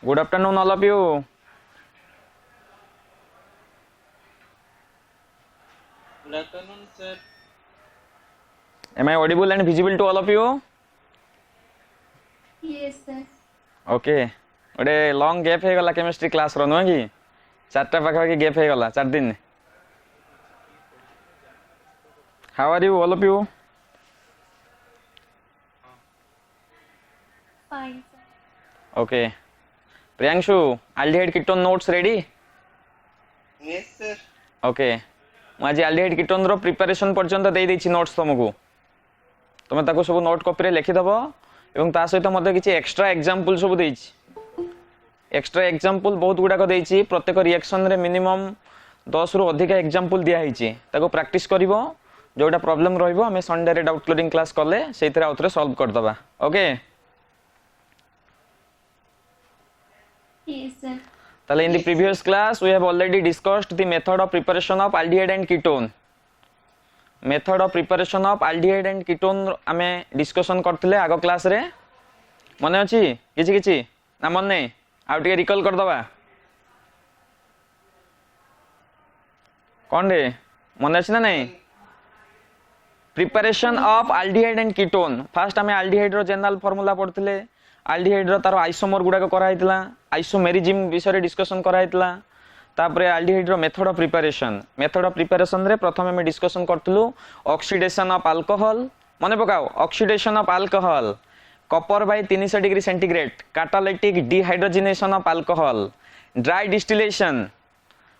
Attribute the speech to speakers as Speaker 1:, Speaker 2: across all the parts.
Speaker 1: Good afternoon, all of you.
Speaker 2: Good afternoon, sir.
Speaker 1: Am I audible and visible to all of you?
Speaker 3: Yes, sir.
Speaker 1: Okay. ଗୋଟେ long gap ହେଇଗଲା chemistry କ୍ଲାସ୍ର ନୁହେଁ କି? 4ଟା ପାଖାପାଖି gap ହେଇଗଲା 4 ଦିନ. How are you, all of you?
Speaker 3: Fine, sir.
Speaker 1: Okay. Priyanshu, aldehyde ketone notes ready?
Speaker 2: Yes, sir.
Speaker 1: Okay. ମୁଁ ଆଜି aldehyde ketone ର ପ୍ରିପାରେସନ୍ ପର୍ଯ୍ୟନ୍ତ ଦେଇ ଦେଇଛି ନୋଟ୍ସ ତମକୁ. ତମେ ତାକୁ ସବୁ ନୋଟ୍ କପିରେ ଲେଖିଦେବ ଏବଂ ତା ସହିତ ମଧ୍ୟ କିଛି ଏକ୍ସଟ୍ରା ଏକ୍ଜାମ୍ପଲ୍ ସବୁ ଦେଇଛି. एक्स्ट्रा एग्जांपल बहुत गुड़ाक देछि प्रत्येक रिएक्शन रे मिनिमम 10 रु अधिक एग्जांपल दिया हिची ताको प्रैक्टिस करिवो जोटा प्रॉब्लम रहइबो हमें संडे रे डाउट क्लियरिंग क्लास करले सेइतरे आउथरे सॉल्व कर दबा. Okay
Speaker 3: Yes, sir.
Speaker 1: ताले in the previous class we have already discussed the method of preparation of aldehyde and ketone. Method of preparation of aldehyde and ketone हमें discussion करथिले आगो class रे मने अछि किछि किछि ना मन नै आउ टिके रिकॉल कर दबा कौन रे मन अछि ना नहीं. Preparation of aldehyde and ketone fast हमें एल्डिहाइड रो जनरल फार्मूला पढ़थिले एल्डिहाइड रो तार आइसोमर गुडा को करा हितला आइसोमेरिज्म विषय डिस्कशन करा हितला तापरे एल्डिहाइड रो मेथड ऑफ प्रिपरेशन रे प्रथम हमें डिस्कशन करथलु ऑक्सीडेशन ऑफ अल्कोहल मने पकाओ oxidation of alcohol copper by 300 degree centigrade catalytic dehydrogenation of alcohol dry distillation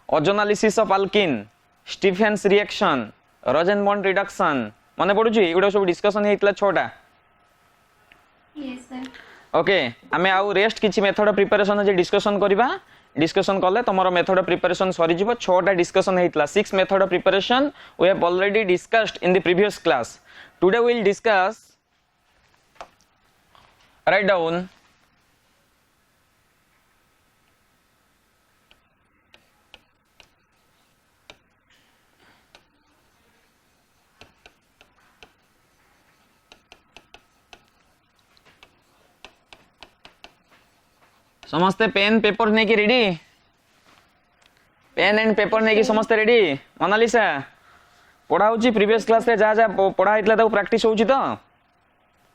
Speaker 1: ozonolysis of alkene Stephen's reaction Rosenmund reduction मने पडुची एगुडा सब डिस्कशन हेतला छोटा.
Speaker 3: Yes, sir.
Speaker 1: ओके आमे आउ रेस्ट किछि मेथड ऑफ प्रिपरेशन जे डिस्कशन करबा डिस्कशन करले तमरो मेथड ऑफ प्रिपरेशन सरी जिवो 6टा डिस्कशन हेतला 6 method of preparation we have already discussed in the previous class. Today we will discuss write down समस्ते पेन पेपर नहीं कि रेडी पेन एंड पेपर नहीं कि समस्ते रेडी मोनालिसा पढ़ा होची प्रीवियस क्लास रे जा जा पढ़ा हितला ताको प्रैक्टिस होची तो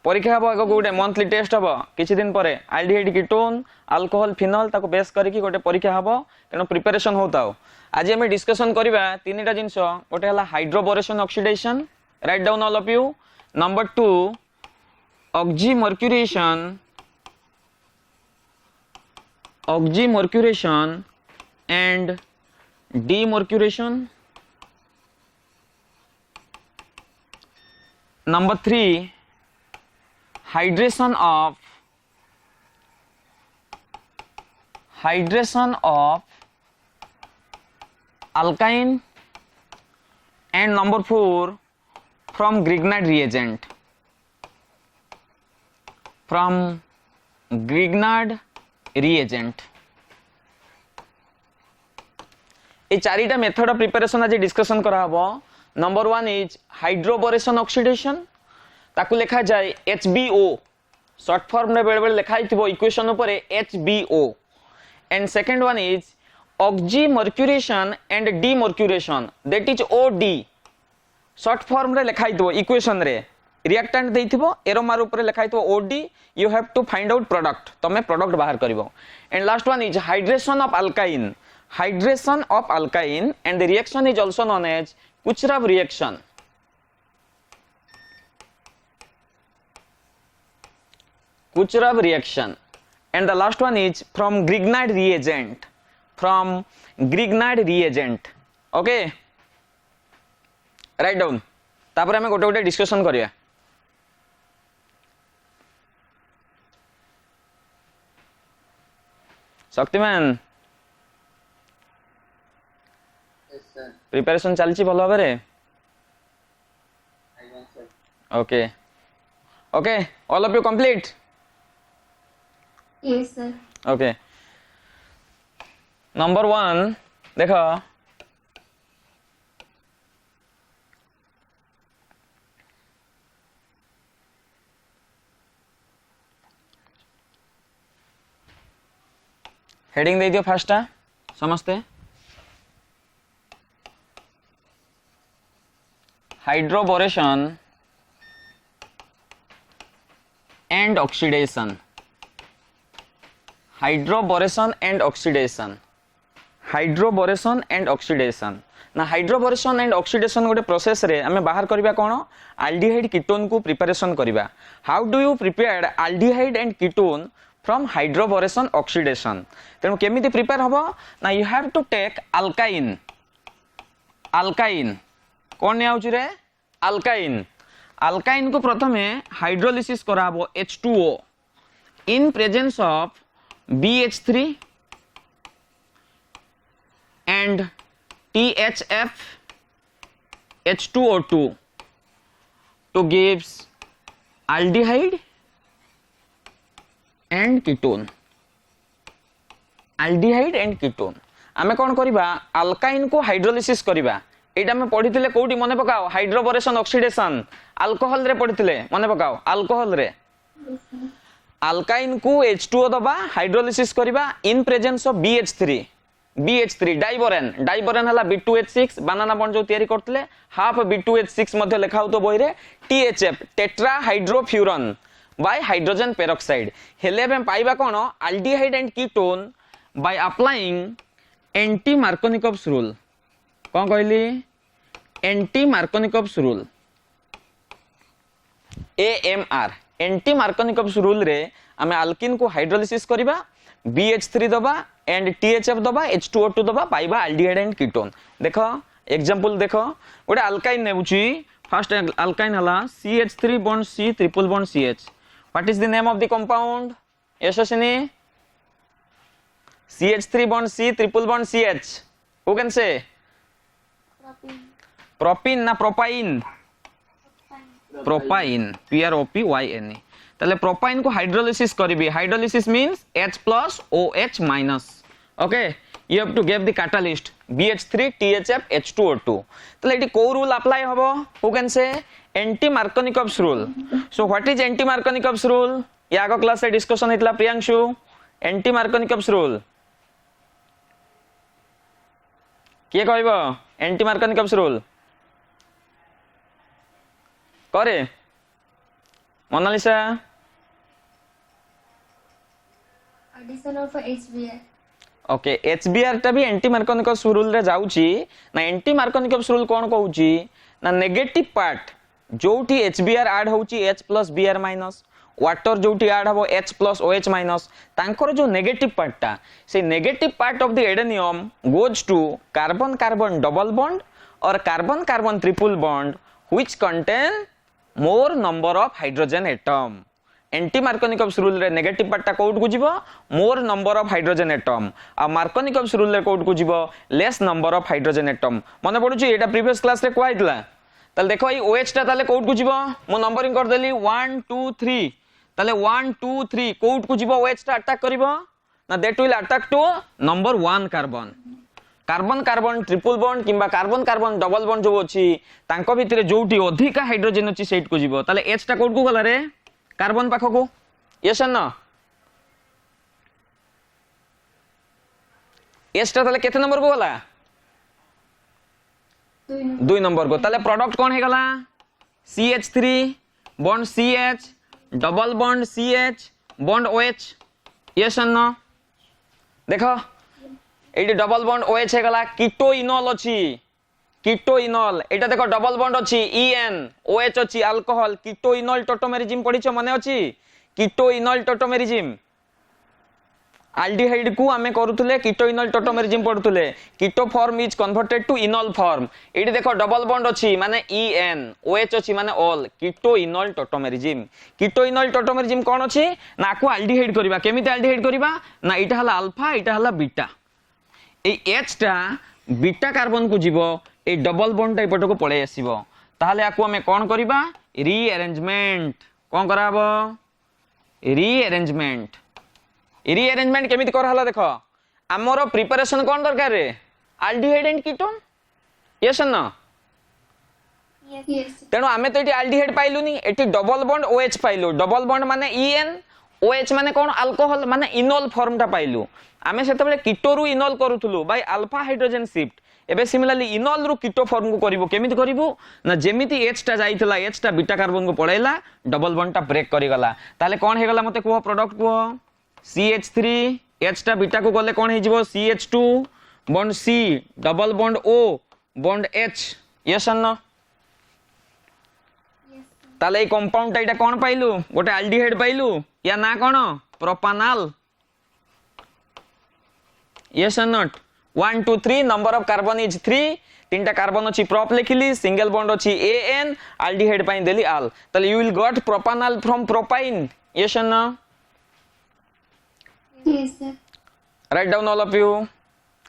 Speaker 1: परीक्षा हम आगे गोटे मंथली टेस्ट हम किसी दिन पर एल्डिहाइड कीटोन अल्कोहल फिनल ताको बेस करके गोटे परीक्षा हम तेणु प्रिपरेशन होता हो. आज आम डिस्कसन करवा 3टा जिनस गोटे है hydroboration oxidation right down all of you. Number 2 oxymercuration and demercuration. Number 3 hydration of alkyne and number 4 from Grignard reagent ये 4टा मेथड ऑफ प्रिपरेशन आज डिस्कशन करा हबो. नंबर 1 इज हाइड्रोबोरेशन ऑक्सीडेशन ताकू लिखा जाए HBO शॉर्ट फॉर्म रे बेले बेले लिखा हितबो इक्वेशन ऊपर HBO and second one is oxymercuration and demercuration that is OD short form रे लिखा हितबो इक्वेशन रे रिएक्टेंट देइथिबो एरो मार ऊपर लिखा हितबो OD you have to find out product तमे प्रोडक्ट बाहर करिवो. And last one is hydration of alkyne and the reaction is also known as Kucherov reaction. Kucherov reaction and the last one is from Grignard reagent. Okay, write down तापर हमें गोटे गोटे discussion करिया. Shaktimaan
Speaker 2: Yes, sir.
Speaker 1: Preparation चलची भल भाबरे.
Speaker 2: Amen, sir.
Speaker 1: Okay all of you complete.
Speaker 3: Yes, sir.
Speaker 1: Okay, number 1 देखो heading दे दियो फास्टा समस्ते hydroboration and oxidation hydroboration and oxidation hydroboration and oxidation ना हाइड्रोबोरेशन एंड ऑक्सीडेशन गोटे प्रोसेस रे हमें बाहर करबा कोन एल्डिहाइड कीटोन को प्रिपरेशन करबा how do you prepare aldehyde and ketone from hydroboration oxidation तेणु केमिति प्रिपेयर हबो ना you have to take alkyne alkyne कोन ने आउची रे अल्काइन अल्काइन को प्रथमे हाइड्रोलिसिस कराबो H2O in presence of BH3 and THF H2O2 to gives aldehyde and ketone aldehyde and ketone आमे कौन करिबा अल्काइन को हाइड्रोलिसिस करिबा एटा में पढ़िथिले कोउटी मने पकाओ हाइड्रोबोरेशन ऑक्सीडेशन अल्कोहल रे पढ़िथिले मने पकाओ अल्कोहल रे अल्काइन को H2O दबा हाइड्रोलिसिस करिबा इन presence of BH3 diborane diborane हला B2H6 बनाना बॉन्ड जो तयारी करतले हाफ B2H6 मध्ये लेखा होतो बही रे THF tetrahydrofuran by hydrogen peroxide हेले हम पाइबा कोन aldehyde and ketone by applying anti Markovnikov's rule कोन कहली anti Markovnikov's rule AMR anti Markovnikov's rule रे हमें अल्किन को हाइड्रोलिसिस करिबा BH3 दबा एंड THF दबा H2O2 दबा पाइबा एल्डिहाइड एंड कीटोन देखो एग्जांपल देखो गोटे अल्काइन नेबुची फर्स्ट अल्काइन हला CH3 bond C triple bond CH what is the name of the compound Yashaswini CH3 bond C triple bond CH who can say
Speaker 3: Propene.
Speaker 1: Propyne ना propyne propyne PROPYNE ताले propyne को hydrolysis करिबी hydrolysis means H plus OH minus okay you have to give the catalyst BH3 THF H2O2 ताले एटी को rule apply हबो who can say anti Markovnikov's rule so what is anti Markovnikov's rule या आगो class रे discussion हेतला Priyanshu anti Markovnikov's rule के कहबो एंटी मार्कोनिकोव्स रूल करे Monalisa
Speaker 3: Addition of HBr.
Speaker 1: Okay HBr टा भी एंटी मार्कोनिकोव्स रूल रे जाउची ना एंटी मार्कोनिकोव्स रूल कोन कहउची ना नेगेटिव पार्ट जोठी HBr ऐड होउची H plus Br minus water जोठी ऐड हबो H plus OH minus तांकर जो नेगेटिव पार्ट टा से negative part of the addendum goes to carbon carbon double bond or carbon carbon triple bond which contain more number of hydrogen atom anti Markovnikov's rule रे negative part टा कोड को जीवो more number of hydrogen atom आ Markovnikov's rule रे कोड को जीवो less number of hydrogen atom मने पडुची एटा प्रीवियस क्लास रे कोइतला ताले देखो ई OH टा ताले कोड को जीवो मो नंबरिंग कर देली 1 2 3 ताले 1 2 3 कोड को जीवो OH टा अटैक करिवो ना that will attack to number 1 carbon carbon carbon triple bond किंबा कार्बन कार्बन डबल बॉन्ड जो अछि तांको भितरे जोठी अधिक हाइड्रोजन अछि सेट को जीवो ताले H टा कोड को गला रे कार्बन पाखो को यस और नो H टा ताले केते नंबर को गला 2 नंबर को ताले प्रोडक्ट कोन हे गला CH3 bond CH double bond CH bond OH yes और नो देखो एटी डबल बॉन्ड OH हे गला कीटोइनॉल अछि कीटोइनॉल एटा देखो डबल बॉन्ड अछि EN OH अछि अल्कोहल कीटोइनॉल टोटोमेरिज्म पढिछो माने अछि कीटोइनॉल टोटोमेरिज्म एल्डिहाइड को हमें करूथले कीटोइनॉल टोटोमेरिज्म पढुथले keto form is converted to enol form एटी देखो डबल बॉन्ड अछि माने EN OH अछि माने ऑल कीटोइनॉल टोटोमेरिज्म कोन अछि ना को एल्डिहाइड करबा केमिति एल्डिहाइड करबा ना एटा हला अल्फा एटा हला बीटा ए H टा बीटा कार्बन को जीवो ए डबल बॉन्ड टाइप को पळे आसीबो ताहाले आकु हमें कोन करबा रीअरेंजमेंट कोन कराबो रीअरेंजमेंट केमिति करहला देखो हमरो प्रिपरेशन कोन दरकार रे एल्डिहाइड एंड कीटोन यस और नो
Speaker 3: Yes.
Speaker 1: तेणु आमे तो एटी एल्डिहाइड पाइलुनी एटी डबल बॉन्ड OH पाइलु डबल बॉन्ड माने EN OH माने कोन अल्कोहल माने इनोल फॉर्म टा पाइलु आमे सेते बेले कीटो रु इनोल करूथुलु बाय अल्फा हाइड्रोजन शिफ्ट एबे सिमिलरली इनोल रु कीटो फॉर्म को करिवो केमिति करिवो ना जेमिति H टा जाइतला H टा बीटा कार्बन को पळैला डबल बॉन्ड टा ब्रेक करि गला ताले कोन हे गला मते को प्रोडक्ट को CH3 H टा बीटा को गले कोन हे जिवो CH2 bond C double bond O bond H yes और नो
Speaker 3: Yes.
Speaker 1: ताले ए कंपाउंड टा इटा कोन पाइलु गोटे एल्डिहाइड पाइलु या ना कोन प्रोपानॉल यस और not 1 2 3 number of carbon is 3 तीनटा कार्बन अछि प्रोप लिखिली सिंगल बॉन्ड अछि AN एल्डिहाइड पाइन देली आल ताले you will got propanol from propyne yes और no
Speaker 3: Yes, sir.
Speaker 1: Right down all of you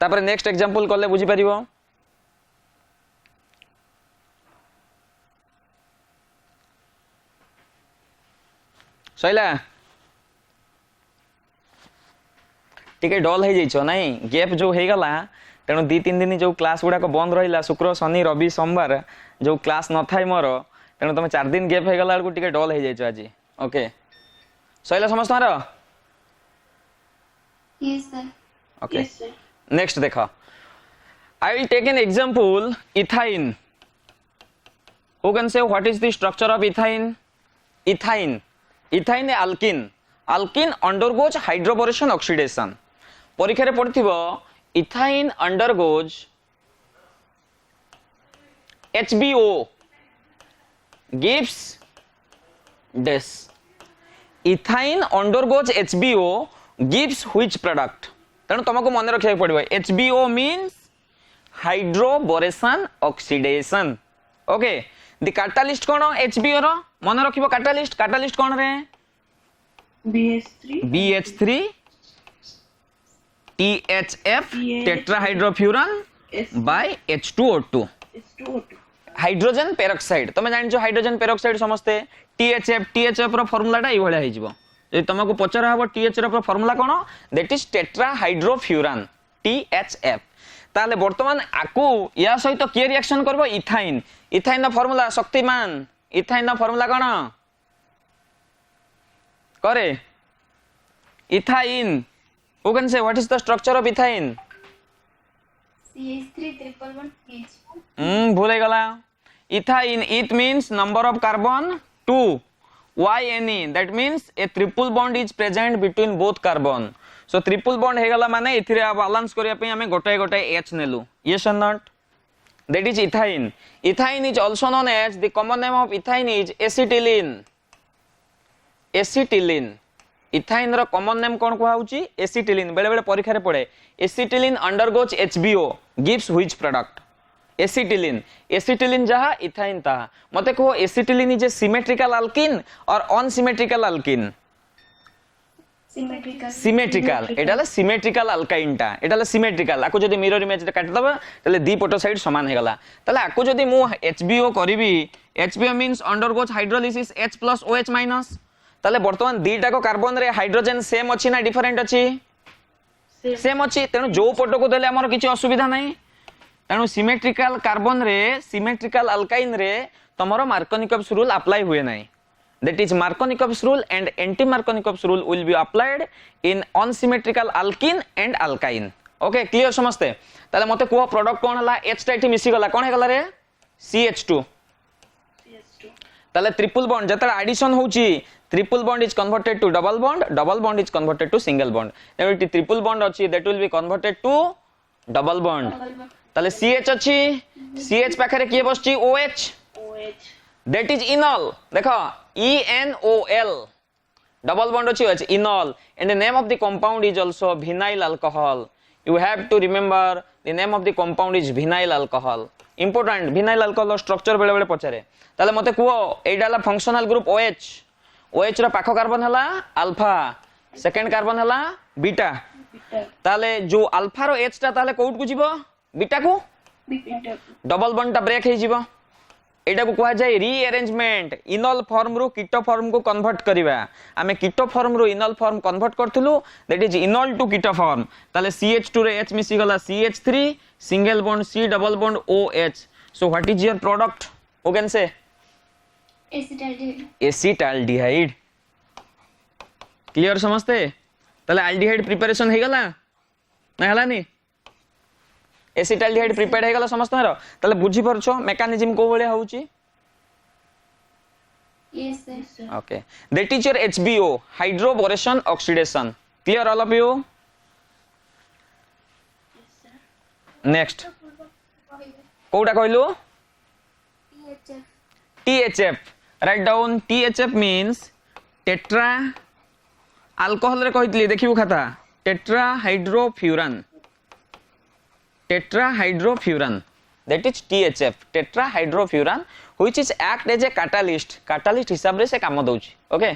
Speaker 1: तापर नेक्स्ट एग्जांपल करले बुझी परिबो सैला टिके डल हो जाइछो नहीं गैप जो हे गला तेणु 2-3 दिन जो क्लास गुडा को बंद रहिला शुक्र शनि रवि सोमवार जो क्लास न थाई मोर तेणु तुम 4 दिन गैप हे गला को टिके डल हो जाइछो आज ओके सैला समस्त मारो
Speaker 3: Yes, sir.
Speaker 1: Okay
Speaker 2: Yes, sir.
Speaker 1: Next देखो I will take an example ethine who can say what is the structure of ethine ethine alkene alkene undergoes hydroboration oxidation परीक्षा रे पढ़थिबो ethine undergoes HBO gives this ethine undergoes HBO gives which product तेणु तुमको मन रखा पड़ो HBO means hydroboration oxidation okay the catalyst कोन HBO रो मन रखिबो कैटालिस्ट कोन रे BH3 THF tetrahydrofuran by H2O2 hydrogen peroxide तुम जान हाइड्रोजन पेरोक्साइड समस्ते THF रो फार्मूला टा ई भलिया हे जिवो जे तुमको पचरा हबो THF रो फार्मूला कोन दैट इज टेट्राहाइड्रोफ्यूरन THF ताले वर्तमान आकु या सहित के रिएक्शन करबो इथाइन रो फार्मूला शक्तिमान इथाइन रो फार्मूला कोन करे ethyne who can say what is the structure of ethine
Speaker 3: CH3 triple bond H.
Speaker 1: भूल गला ethyne it means number of carbon 2 YNE that means a triple bond is present between both carbon so triple bond हे गला माने इथिरे balance करिया पे हमें गोटे गोटे H नेलु yes or not that is ethine is also known as the common name of ethine is acetylene ethyne रो common name कोन को होउची एसिटिलीन बेले बेले परीक्षा रे पड़े acetylene undergoes HBO gives which product acetylene जहा इथाइन ता मते को acetylene is a symmetrical alkene or unsymmetrical alkene symmetrical एटाला सिमेट्रिकल अल्काइन ता एटाला सिमेट्रिकल आको जदी मिरर इमेज रे काट दबा तले दी पोटो साइड समान हे गला तले आको जदी मु HBO करबी HBO means undergoes hydrolysis H + OH- ताले वर्तमान दीटा को कार्बन रे हाइड्रोजन सेम अछि ना डिफरेंट अछि सेम अछि तेनु जो पटो को देले हमर किछि असुविधा नै तेनु सिमेट्रिकल कार्बन रे सिमेट्रिकल अल्काइन रे तमरो मार्कोनिकॉप्स रूल अप्लाई हुए नै that is Markovnikov's rule and anti Markovnikov's rule will be applied in unsymmetrical alkyne and alkyne okay clear समझते ताले मते को प्रोडक्ट कोन हला H टा एठी मिसी गला कोन हे गला रे CH2 ताले ट्रिपल बॉन्ड जतरा एडिशन होची triple bond is converted to double bond is converted to single bond now it triple bond अछि that will be converted to double bond ताले CH अछि CH पाखरे के बसछि OH that is enol देखो ENOL double bond अछि OH enol and the name of the compound is also vinyl alcohol you have to remember the name of the compound is vinyl alcohol important vinyl alcohol structure बेले बेले पछरे ताले मते को एडाला functional group OH रो पाखो carbon हला alpha second carbon हला beta ताले जो अल्फा रो H ता ताले कोउट को जीवो बीटा को डबल बॉन्ड ता ब्रेक हे जीवो एटा को कहै जाय रीअरेंजमेंट इनोल फॉर्म रो कीटो फॉर्म को कन्वर्ट करिवा हमें कीटो फॉर्म रो इनोल फॉर्म कन्वर्ट करथुलु that is enol to keto form ताले CH2 रे H मिसी गला CH3 single bond C double bond OH so what is your product who can say
Speaker 3: acetaldehyde
Speaker 1: acetaldehyde clear समझते ताले aldehyde preparation हे गला ना हलानी acetaldehyde prepared हे गला समस्त रो ताले बुझी परछो मेकानिज्म को भले होउची
Speaker 3: Yes, sir.
Speaker 1: Okay that is your HBO hydroboration oxidation clear all of you next कोडा कहलु
Speaker 3: THF.
Speaker 1: THF write down THF means tetra alcohol रे कहितली देखिबु खाता टेट्राहाइड्रोफ्यूरान that is THF tetrahydrofuran which is act as a catalyst हिसाब रे से काम दउची okay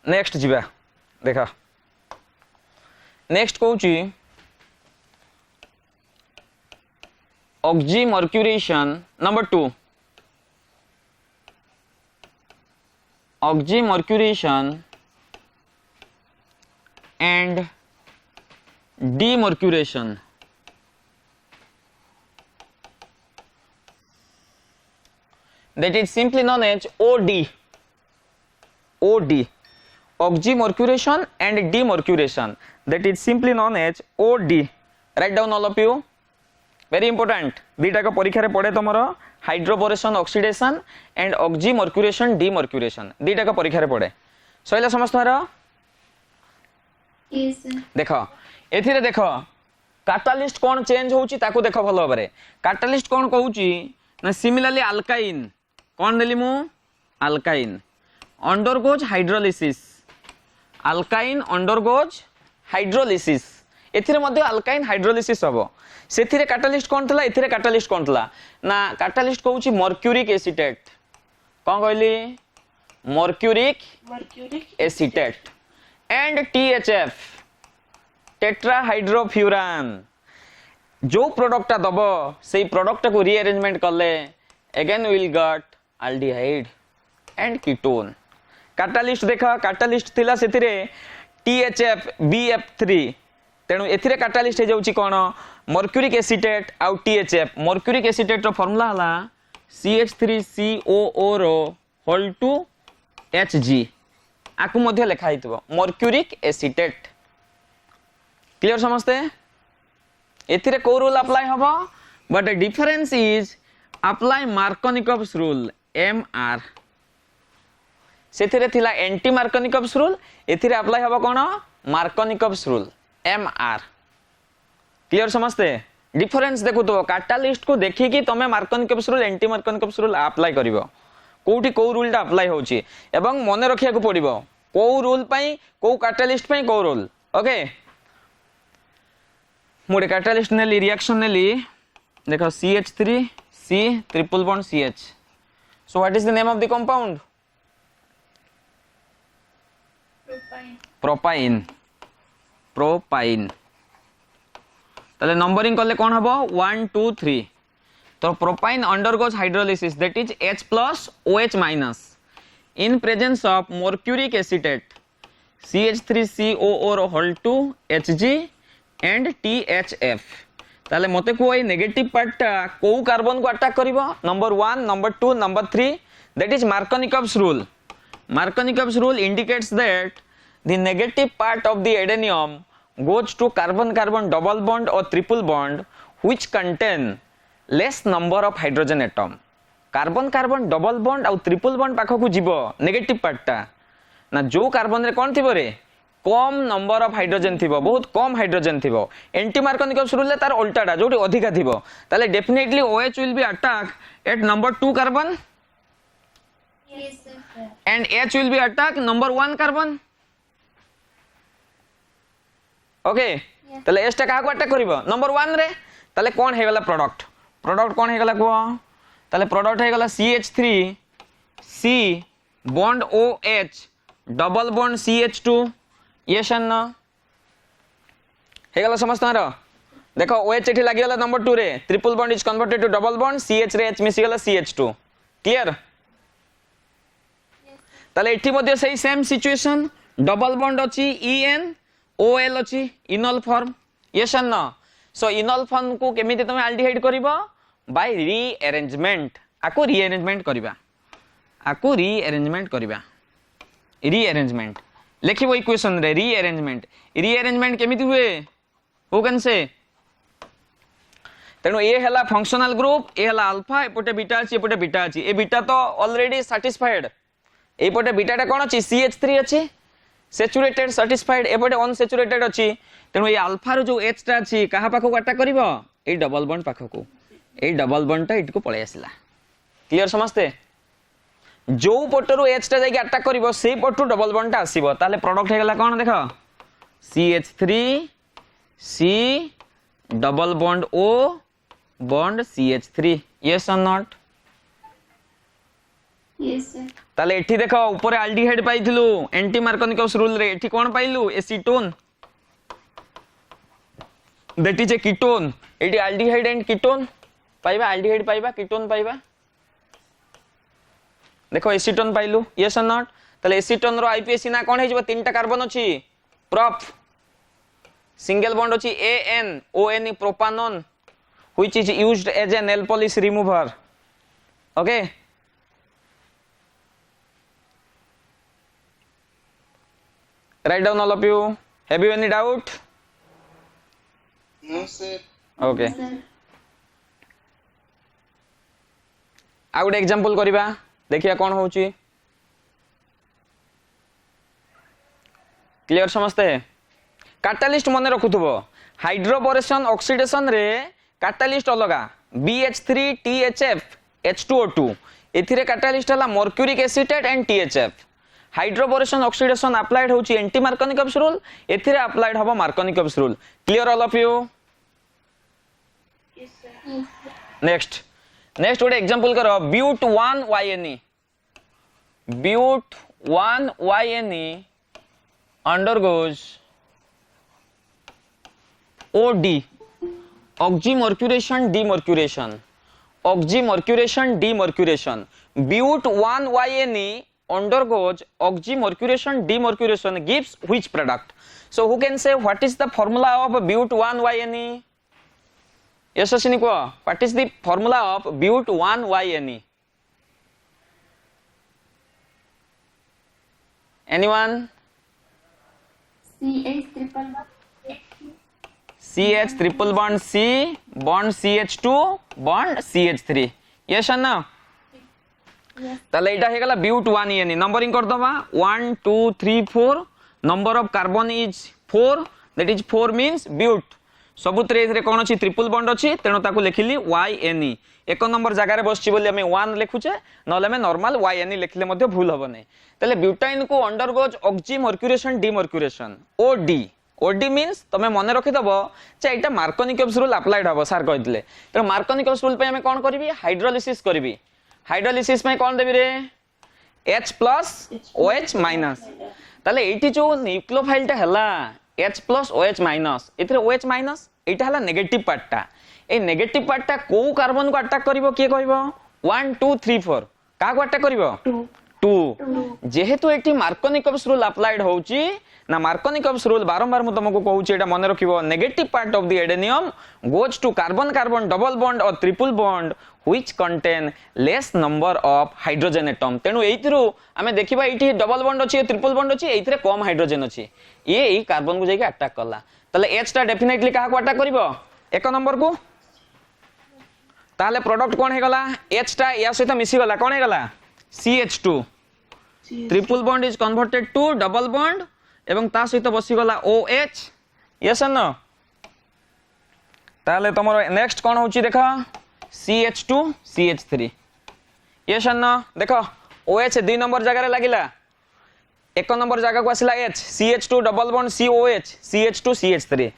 Speaker 1: next जिबा देखा नेक्स्ट कहूची oxymercuration number 2 oxymercuration and demercuration that is simply known as OD oxymercuration and demercuration that is simply known as OD write down all of you very important दीटा का परीक्षा रे पड़े तमरो हाइड्रोबोरेशन ऑक्सीडेशन एंड ऑक्सीमर्क्यूरेशन डिमर्क्यूरेशन दीटा का परीक्षा रे पड़े सहिला समस्त मारो
Speaker 3: Yes, sir.
Speaker 1: देखो एथिरे देखो कैटालिस्ट कोन चेंज होउची ताको देखो भलो भाबरे कैटालिस्ट कोन कहउची ना सिमिलरली अल्काइन कोन देली मु alkyne undergoes hydrolysis alkyne undergoes hydrolysis एथिरे मध्ये अल्काइन हाइड्रोलिसिस हबो सेथिरे कैटालिस्ट कोन थला एथिरे कैटालिस्ट कोन थला ना कैटालिस्ट कहउची मर्क्यूरिक एसिटेट कोन कहली mercuric acetate and THF tetrahydrofuran जो प्रोडक्ट दब से प्रोडक्ट को रीअरेंजमेंट कले again will get aldehyde and ketone catalyst देखा कैटालिस्ट थिला सेथिरे THF BF3 तेणु एथिरे कैटालिस्ट हे जाउची कोन मर्क्यूरिक एसिटेट आउ THF मर्क्यूरिक एसिटेट रो फार्मूला हला CH3COO रो होल टू Hg आकु मध्य लिखा हितबो मर्क्यूरिक एसिटेट क्लियर समझते एथिरे को रूल अप्लाई हबो but the difference is apply Markovnikov's rule MR सेथिरे थिला एंटी मार्कोनिकॉव्स रूल एथिरे अप्लाई हबो कोन मार्कोनिकॉव्स रूल MR क्लियर समझते डिफरेंस देखु तो कैटालिस्ट को देखि कि तमे Markovnikov's rule anti Markovnikov's rule apply करिवो कोठी को रूलटा अप्लाई होची एवं मने रखिया को पड़िबो को रूल पई को कैटालिस्ट पई को रूल ओके मोडे कैटालिस्ट नेली रिएक्शन नेली देखो CH3C triple bond CH so what is the name of the compound propyne ताले नंबरिंग करले कोन हबो 1 2 3 तो propyne undergoes hydrolysis that is H plus OH minus in presence of mercuric acetate CH3COO whole 2 Hg and THF ताले मते को ए negative part को carbon को अटैक करिवो number 1 number 2 number 3 that is Markovnikov's rule indicates that the negative part of the adenine goes to carbon carbon double bond or triple bond which contain less number of hydrogen atom carbon carbon double bond or triple bond पाखो को जीवो negative पार्टटा ना जो carbon रे कोन थिबो रे कम number of hydrogen थिबो बहुत कम हाइड्रोजन थिबो एंटी मार्कोनिकॉव्स रूल ले तार उल्टाटा जोटी अधिका थिबो ताले definitely OH will be attack eight number 2 carbon
Speaker 3: Yes, sir.
Speaker 1: and H will be attack number 1 carbon okay ताले एस टा का को अटैक करिवो नंबर 1 रे ताले कोन हे गला प्रोडक्ट कोन हे गला को ताले प्रोडक्ट हे गला CH3C bond OH double bond CH2 yes and no हे गला समझता रो देखो OH एठी लागि गला नंबर 2 रे triple bond is converted to double bond CH रे H मिसी गला CH2 क्लियर ताले एठी मध्ये सही सेम सिचुएशन डबल बॉन्ड अछि EN OL अछि enol form yes and no so enol form को केमिति तमे एल्डिहाइड करिवो बाय रीअरेंजमेंट आको रीअरेंजमेंट करिबा रीअरेंजमेंट लिखिबो इक्वेशन रे रीअरेंजमेंट केमिति हुए हु कैन से तेणु ए हला फंक्शनल ग्रुप ए हला अल्फा एपटे बीटा अछि एपटे बीटा अछि ए बीटा तो ऑलरेडी सैटिस्फाइड एपटे बीटाटा कोन अछि CH3 अछि सैचुरेटेड सैटिस्फाइड एपटे अनसैचुरेटेड अछि तेणु ए अल्फा रो जो H टा अछि कहा पाखो अटैक करिवो ए डबल बॉन्ड पाखो ए डबल बॉन्ड टा इटको पळे आसिला क्लियर समझते जो पटरु H टा जाई अटैक करिवो सेही पटरु डबल बॉन्ड टा आसीबो ताले प्रोडक्ट हे गेला कोन देखो CH3 C double bond O bond CH3 yes और नॉट
Speaker 3: Yes, sir.
Speaker 1: ताले एठी देखो ऊपर एल्डिहाइड पाइथिलु एंटी मार्कोनिकस रूल रे एठी कोन पाइलु acetone that is a ketone एठी एल्डिहाइड एंड कीटोन पाइबा एल्डिहाइड पाइबा कीटोन पाइबा देखो एसीटोन पाइलु यस और नॉट ताले एसीटोन रो आईपीएसी ना कोन हेजबो तीनटा कार्बन अछि प्रोप सिंगल बॉन्ड अछि AN ON propanone which is used as a nail polish remover okay write down all of you have you any doubt
Speaker 2: No, sir.
Speaker 1: okay
Speaker 3: Sir.
Speaker 1: आ good example करिबा देखिया कोन होउची clear समझते catalyst मने रखुथबो hydroboration oxidation रे catalyst अलगा BH3 THF H2O2 एथिरे कैटलिस्ट हला mercuric acetate and THF hydroboration oxidation applied होची एंटी मार्कोनिकस रूल एथिरे अप्लाइड हबो Markovnikov's rule clear all of you
Speaker 3: Yes, sir.
Speaker 1: Next गोटे एग्जांपल करो but 1 YNE ब्यूट 1 YNE undergoes OD oxymercuration demercuration ब्यूट 1 YNE undergoes oxymercuration demercuration gives which product so who can say what is the formula of ब्यूट 1 YNE yes Ashini ko what is the formula of ब्यूट 1 YNE anyone CH triple bond C bond CH2 bond CH3 yes or no
Speaker 3: Yes.
Speaker 1: ताले एटा हे गला ब्यूट 1 YNE numbering कर दबा 1 2 3 4 number of carbon is 4 that is 4 means but सबुतरे इथरे कोन अछि triple bond अछि तेनो ताकू लिखिली YNE एक नंबर जगह रे बसछि बोली हमें 1 लिखुचे नले में नॉर्मल YNE लिखले मध्ये भूल होबो नै ताले ब्यूटाइन को अंडरगोज ऑक्सीमर्क्यूरेशन डिमर्क्यूरेशन OD मींस तमे मने रखि दबो जे एटा मार्कोनिकस रूल अप्लाइड हबो सर कहितले त मार्कोनिकस रूल पे हमें कोन करबी हाइड्रोलिसिस करबी हाइड्रोलिसिस में कोन देबी रे H प्लस OH माइनस ताले एठी जो न्यूक्लियोफाइल टा हला H प्लस OH माइनस इथरे OH माइनस एटा हला नेगेटिव पार्ट ए नेगेटिव पार्ट को कार्बन को अटैक करिवो के कहबो 1 2 3 4 का को अटैक करिवो 2 जेहेतु एठी मार्कोनिकस रूल अप्लाइड होउची ना मार्कोनिकस रूल बारंबार मु तुमको कहूची एटा मन रखिबो negative part of the addendum goes to carbon carbon double bond or triple bond which contain less number of hydrogen atom तेनु एइथिरु आमे देखिबा एठी डबल बॉन्ड अछि ट्रिपल बॉन्ड अछि एइथिरे कम हाइड्रोजन अछि ए कार्बन को जाके अटैक करला तले H टा डेफिनेटली काहा को अटैक करिवो एक नंबर को ताले प्रोडक्ट कोन हे गला H टा या सहित मिसी गला कोन हे गला CH2 triple bond is converted to double bond एवं ता सहित बसी गला OH यस नो ताले तमरो नेक्स्ट कोन होची देखा CH2 CH3 यस नो देखो OH 2 नंबर जगह रे लागिला एक नंबर जगह को आसिला H CH2 double bond COH CH2 CH3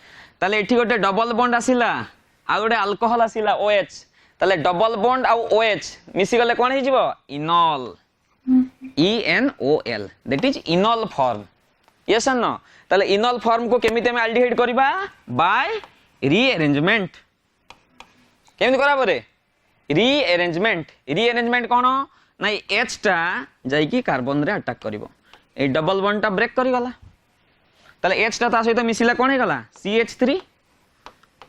Speaker 1: ताले एठी गोटे डबल बॉन्ड आसिला आ गोटे अल्कोहल आसिला OH ताले डबल बॉन्ड आ OH मिसी गले कोन हे जिवो enol ENOL that is enol form yes no ताले इनॉल फॉर्म को केमिते में एल्डिहाइड करबा बाय रीअरेंजमेंट केमिते करा बरे रीअरेंजमेंट कोन ना H टा जाई की कार्बन रे अटैक करिवो ए डबल बॉन्ड टा ब्रेक करि गला ताले H टा ता सहित मिसिला कोन हे गला CH3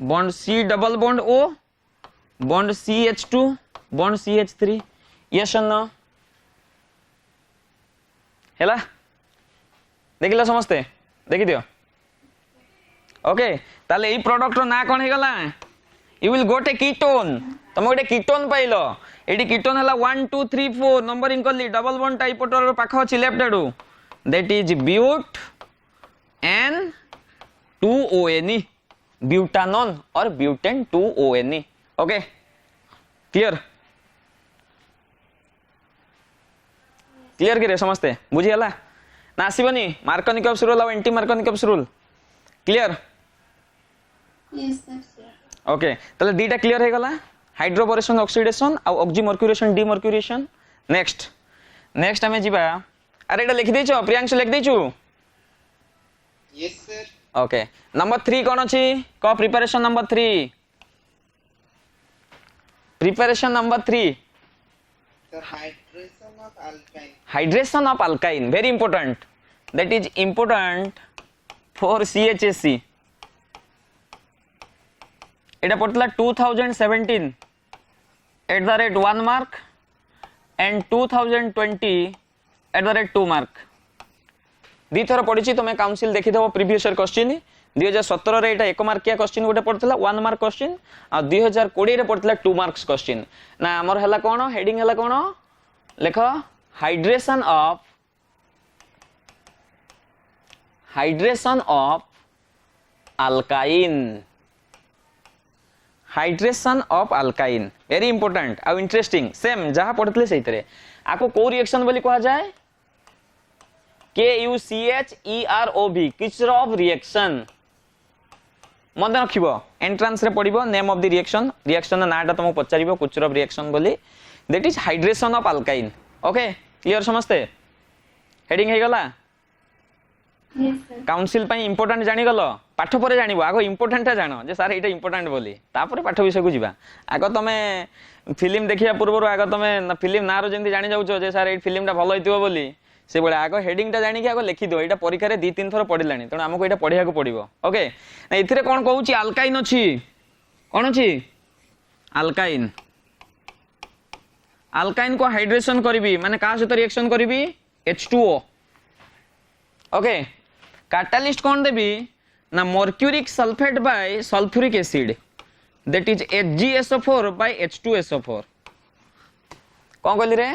Speaker 1: bond C double bond O bond CH2 bond CH3 yes no हेला देखिल समस्ते देखि दियो ओके ताले एई प्रोडक्ट रो ना कोन हे गला you will got a ketone तुम गोटे कीटोन पाइलो एडी कीटोन हला 1 2 3 4 नंबरिंग करली डबल बॉन्ड टाइप पोटर पाख अछि लेफ्ट आडू that is but an 2ONe butanone or butane 2ONe okay clear clear कि रे समस्ते बुझी हला ना आसीबनी Markovnikov's rule or anti Markovnikov's rule clear
Speaker 3: Yes, sir.
Speaker 1: Okay ताले दीटा क्लियर हे गला hydroboration oxidation or oxymercuration demercuration next next हमें जीवा अरे एटा लिख देछो प्रियांशु लिख देछु
Speaker 2: Yes, sir.
Speaker 1: ओके नंबर 3 कोन अछि को preparation number 3 preparation number 3
Speaker 2: Sir, hydration of alkyne.
Speaker 1: hydration of alkyne very important that is important for CHSC এটা পড়তলা 2017 @1 mark and 2020 @2 mark दी थर पढ़ी तुम काउंसिल देखिदेव प्रीवियस ईयर क्वेश्चन 2017 रे एटा 1 मार्किया क्वेश्चन गोटे पड़ता 1 मार्क क्वेश्चन आ 2020 रे पड़ता 2 मार्क्स क्वेश्चन ना हमर हला कोन हेडिंग हला कोन लेख hydration of alkyne hydration of alkyne very important आ इंटरेस्टिंग सेम जहां पढ़तले सहितरे आको को रिएक्शन बोली कहा जाए KUCHEROV किचरॉफ रिएक्शन मन रखिबो एंट्रेंस रे पड़िबो name of the reaction reaction नाटा तुमको पचारिबो किचरॉफ रिएक्शन बोली that is hydration of alkyne okay clear समझते हेडिंग हे गला
Speaker 3: Yes, sir.
Speaker 1: काउंसिल पई इंपोर्टेंट जानि गलो पाठ परे जानिबो आगो इंपोर्टेंट जानो जे सर एटा इंपोर्टेंट बोली तापर पाठ विषय को जिबा आगो तमे फिल्म देखिया पूर्व आगो तमे फिल्म नारो जेंति जानि जाउछो जे सर ए फिल्मटा भलो हितबो बोली से बळे आगो हेडिंग टा जानि कि आगो लिखि दो एटा परीक्षा रे 2-3 थर पढिलानी तण हमको एटा पढिया को पडिबो ओके ना इथिरे कोन कहूची अल्काइन अछि कोन अछि अल्काइन अल्काइन को हाइड्रेशन करबी माने का सहित रिएक्शन करबी H2O ओके कैटलिस्ट कौन देबी ना mercuric sulphate by sulphuric acid that is HgSO4 by H2SO4 कौन कहली रे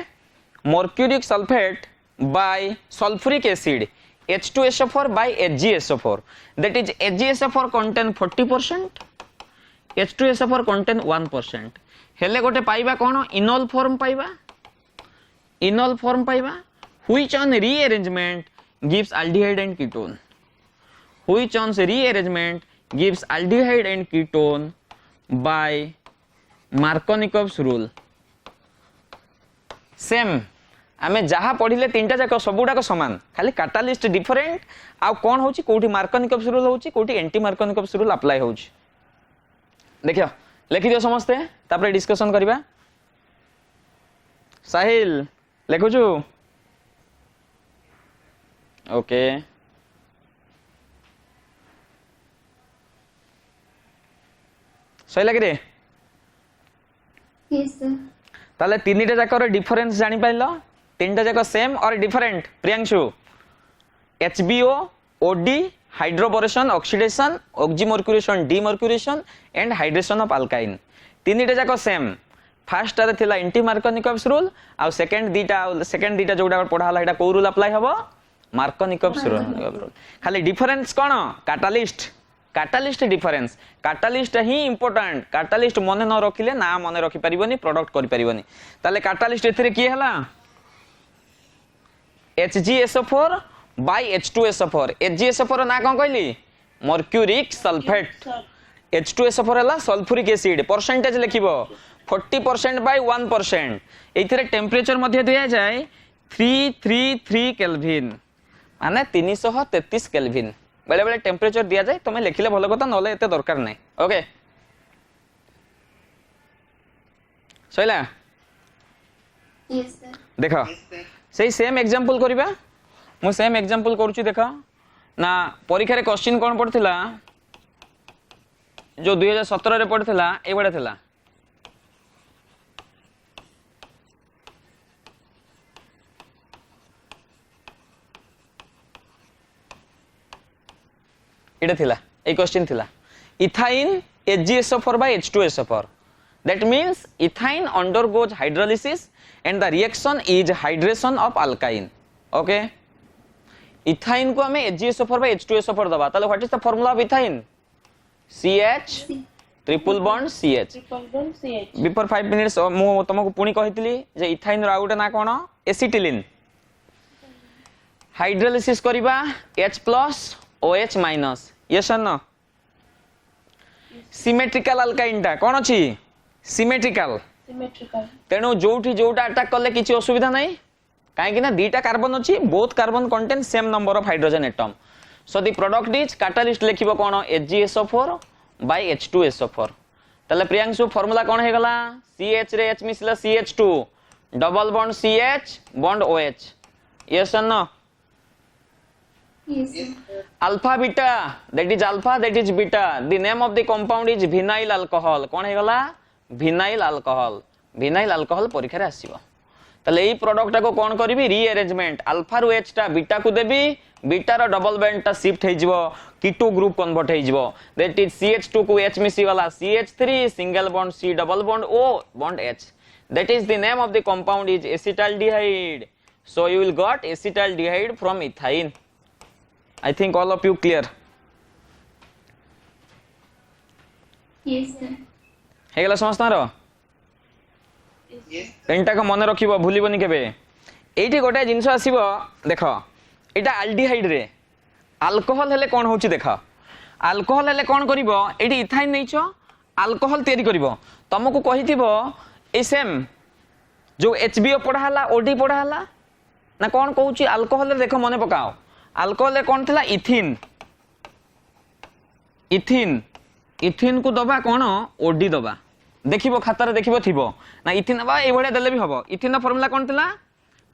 Speaker 1: mercuric sulphate by sulphuric acid H2SO4 by HgSO4 that is HgSO4 contain 40% H2SO4 contain 1% हेले गोटे पाइबा कौन इनोल फॉर्म पाइबा which on rearrangement gives aldehyde and ketone which on rearrangement gives aldehyde and ketone by Markovnikov's rule same आमे जहा पढ़िले तीनटा जाक सबुडा को समान खाली कैटलिस्ट डिफरेंट आ कोन होची कोठी मार्कोनिकव्स रूल होची कोठी एंटी मार्कोनिकव्स रूल अप्लाई होची देखियो लिखि दियो समस्ते तापर डिस्कशन करिबा साहिल लिखुछु ओके सही लगे रे
Speaker 3: Yes, sir.
Speaker 1: ताले तीनटा जाकर डिफरेंस जानि पाइलो तीनटा जाक सेम और different Priyanshu HBO OD hydroboration oxidation oxymercuration demercuration and hydration of alkyne तीनटा जाक सेम फर्स्ट रे थिला एंटी मार्कोनिकव्स रूल आ सेकंड दीटा जोडा पढा हला एटा को रूल अप्लाई हबो मार्कोनिकव्स रूल खाली डिफरेंस कोन कैटलिस्ट डिफरेंस कैटलिस्ट ही इंपोर्टेंट कैटलिस्ट मने न रखिले ना मने रखि परिबनी प्रोडक्ट करि परिबनी ताले कैटलिस्ट एथिरे की हला HgSO4 बाय H2SO4 HgSO4 ना कोन कहली मर्क्यूरिक सल्फेट H2SO4 हला सल्फ्यूरिक एसिड परसेंटेज लिखिबो 40% बाय 1% एथिरे टेंपरेचर मध्ये दिया जाय 333 केल्विन माने 333 केल्विन बेले बेले टेंपरेचर दिया जाए तुम्हें लिखिले भलो कथा नले एते दरकार नै ओके सइला
Speaker 3: Yes, sir.
Speaker 1: देखो
Speaker 2: Yes, sir.
Speaker 1: सही सेम एग्जांपल करिबा मु सेम एग्जांपल करूची देखो ना परीक्षा रे क्वेश्चन कोन पड़थिला जो 2017 रे पड़थिला ए बडा थिला एटा थिला ए क्वेश्चन थिला ethyne HgSO4 by H2SO4 that means ethane undergoes hydrolysis and the reaction is hydration of alkyne okay ethyne को हमें HgSO4 by H2SO4 दबा ताले what is the formula of ethyne CH triple bond CH before 5 minutes मु तुमको पुणी कहितली जे ethyne रो out ना कोन acetylene hydrolysis करिबा H+ OH- yes और नो सिमेट्रिकल अल्काइन टा कोन अछि सिमेट्रिकल तेणु जोठी जोटा अटैक करले किछि असुविधा नै काहे कि ना दीटा कार्बन अछि both carbon contain same number of hydrogen atom so the product is catalyst लिखिबो कोन HgSO4 by H2SO4 तले प्रियांशु फार्मूला कोन हे गला CH रे H मिसला CH2 double bond CH bond OH yes और no
Speaker 3: Yes, sir.
Speaker 2: Yes, sir.
Speaker 1: alpha that is beta the name of the compound is vinyl alcohol कोन हे गला vinyl alcohol परीक्षा रे आसीबो तले एई प्रोडक्ट को कोन करबी रीअरेंजमेंट अल्फा रो H टा beta को देबी बीटा रो डबल बॉन्ड टा शिफ्ट हे जिवो कीटो ग्रुप कन्वर्ट हे जिवो दैट इज CH2 को H मिसी वाला CH3 single bond C double bond O bond H that is the name of the compound is acetaldehyde so you will got acetaldehyde from ethane I think all of you clear
Speaker 3: Yes, sir.
Speaker 1: हे गला समझतारो
Speaker 2: Yes,
Speaker 1: एंटा को मन रखिबो भूलिबोनी केबे एठी गोटे जिंस आसीबो देखो एटा aldehyde रे alcohol हेले कोन होची देखो अल्कोहल हेले कोन करिवो एठी इथाइन नैचो अल्कोहल तयारी करिवो तुमको कहिथिबो ए सेम जो HBO पढा हला OD पढा हला ना कोन कहूची अल्कोहल रे देखो मने पकाओ अल्कोहल रे कोन थिला इथिन को दबा कोन OD दबा देखिबो खाता रे देखिबो थिबो ना इथिन दबा ए भळे देले भी हबो इथिन द फार्मूला कोन थिला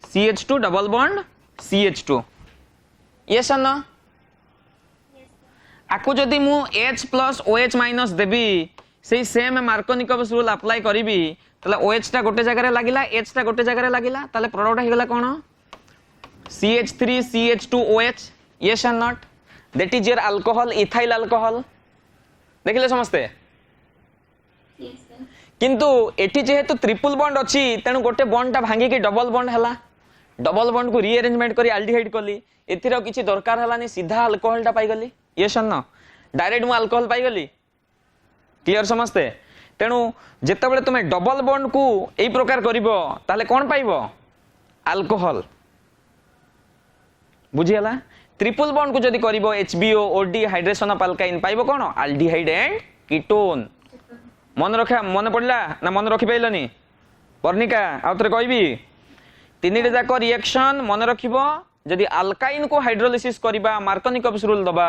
Speaker 1: CH2 double bond CH2 yes और नो आकु जदी मु H plus OH minus देबी सेही सेम मार्कोनिकवस रूल अप्लाई करिवि तले OH टा गोटे जगह रे लागिला H टा गोटे जगह रे लागिला तले प्रोडक्ट हे गला कोन CH3 CH2 OH yes or not that is your alcohol ethyl alcohol देखिले समझते
Speaker 3: Yes, sir.
Speaker 1: किंतु एठी जेहेतु ट्रिपल बॉन्ड अछि तेनु गोटे बॉन्ड टा भांगी के डबल बॉन्ड हला डबल बॉन्ड को रीअरेंजमेंट करी अल्डिहाइड कली एथिरो किछि दरकार हलानी सीधा अल्कोहल टा पाई गली यस और नो डायरेक्ट मु अल्कोहल पाई गली क्लियर समझते तेनु जेतेबेले तुमे डबल बॉन्ड को एई प्रकार करिवो ताले कोन पाइबो अल्कोहल बुझियला ट्रिपल बॉन्ड को जदी करिवो HBO OD hydration of alkyne पाइबो कोन अल्डिहाइड एंड कीटोन मन रखा मन पड़ला ना मन रखि पाइलनी पर्णिका आउतरे कहबी तीनिटे जाक रिएक्शन मन रखिबो जदी अल्काइन को हाइड्रोलिसिस करिबा मार्कोनिकवस रूल दबा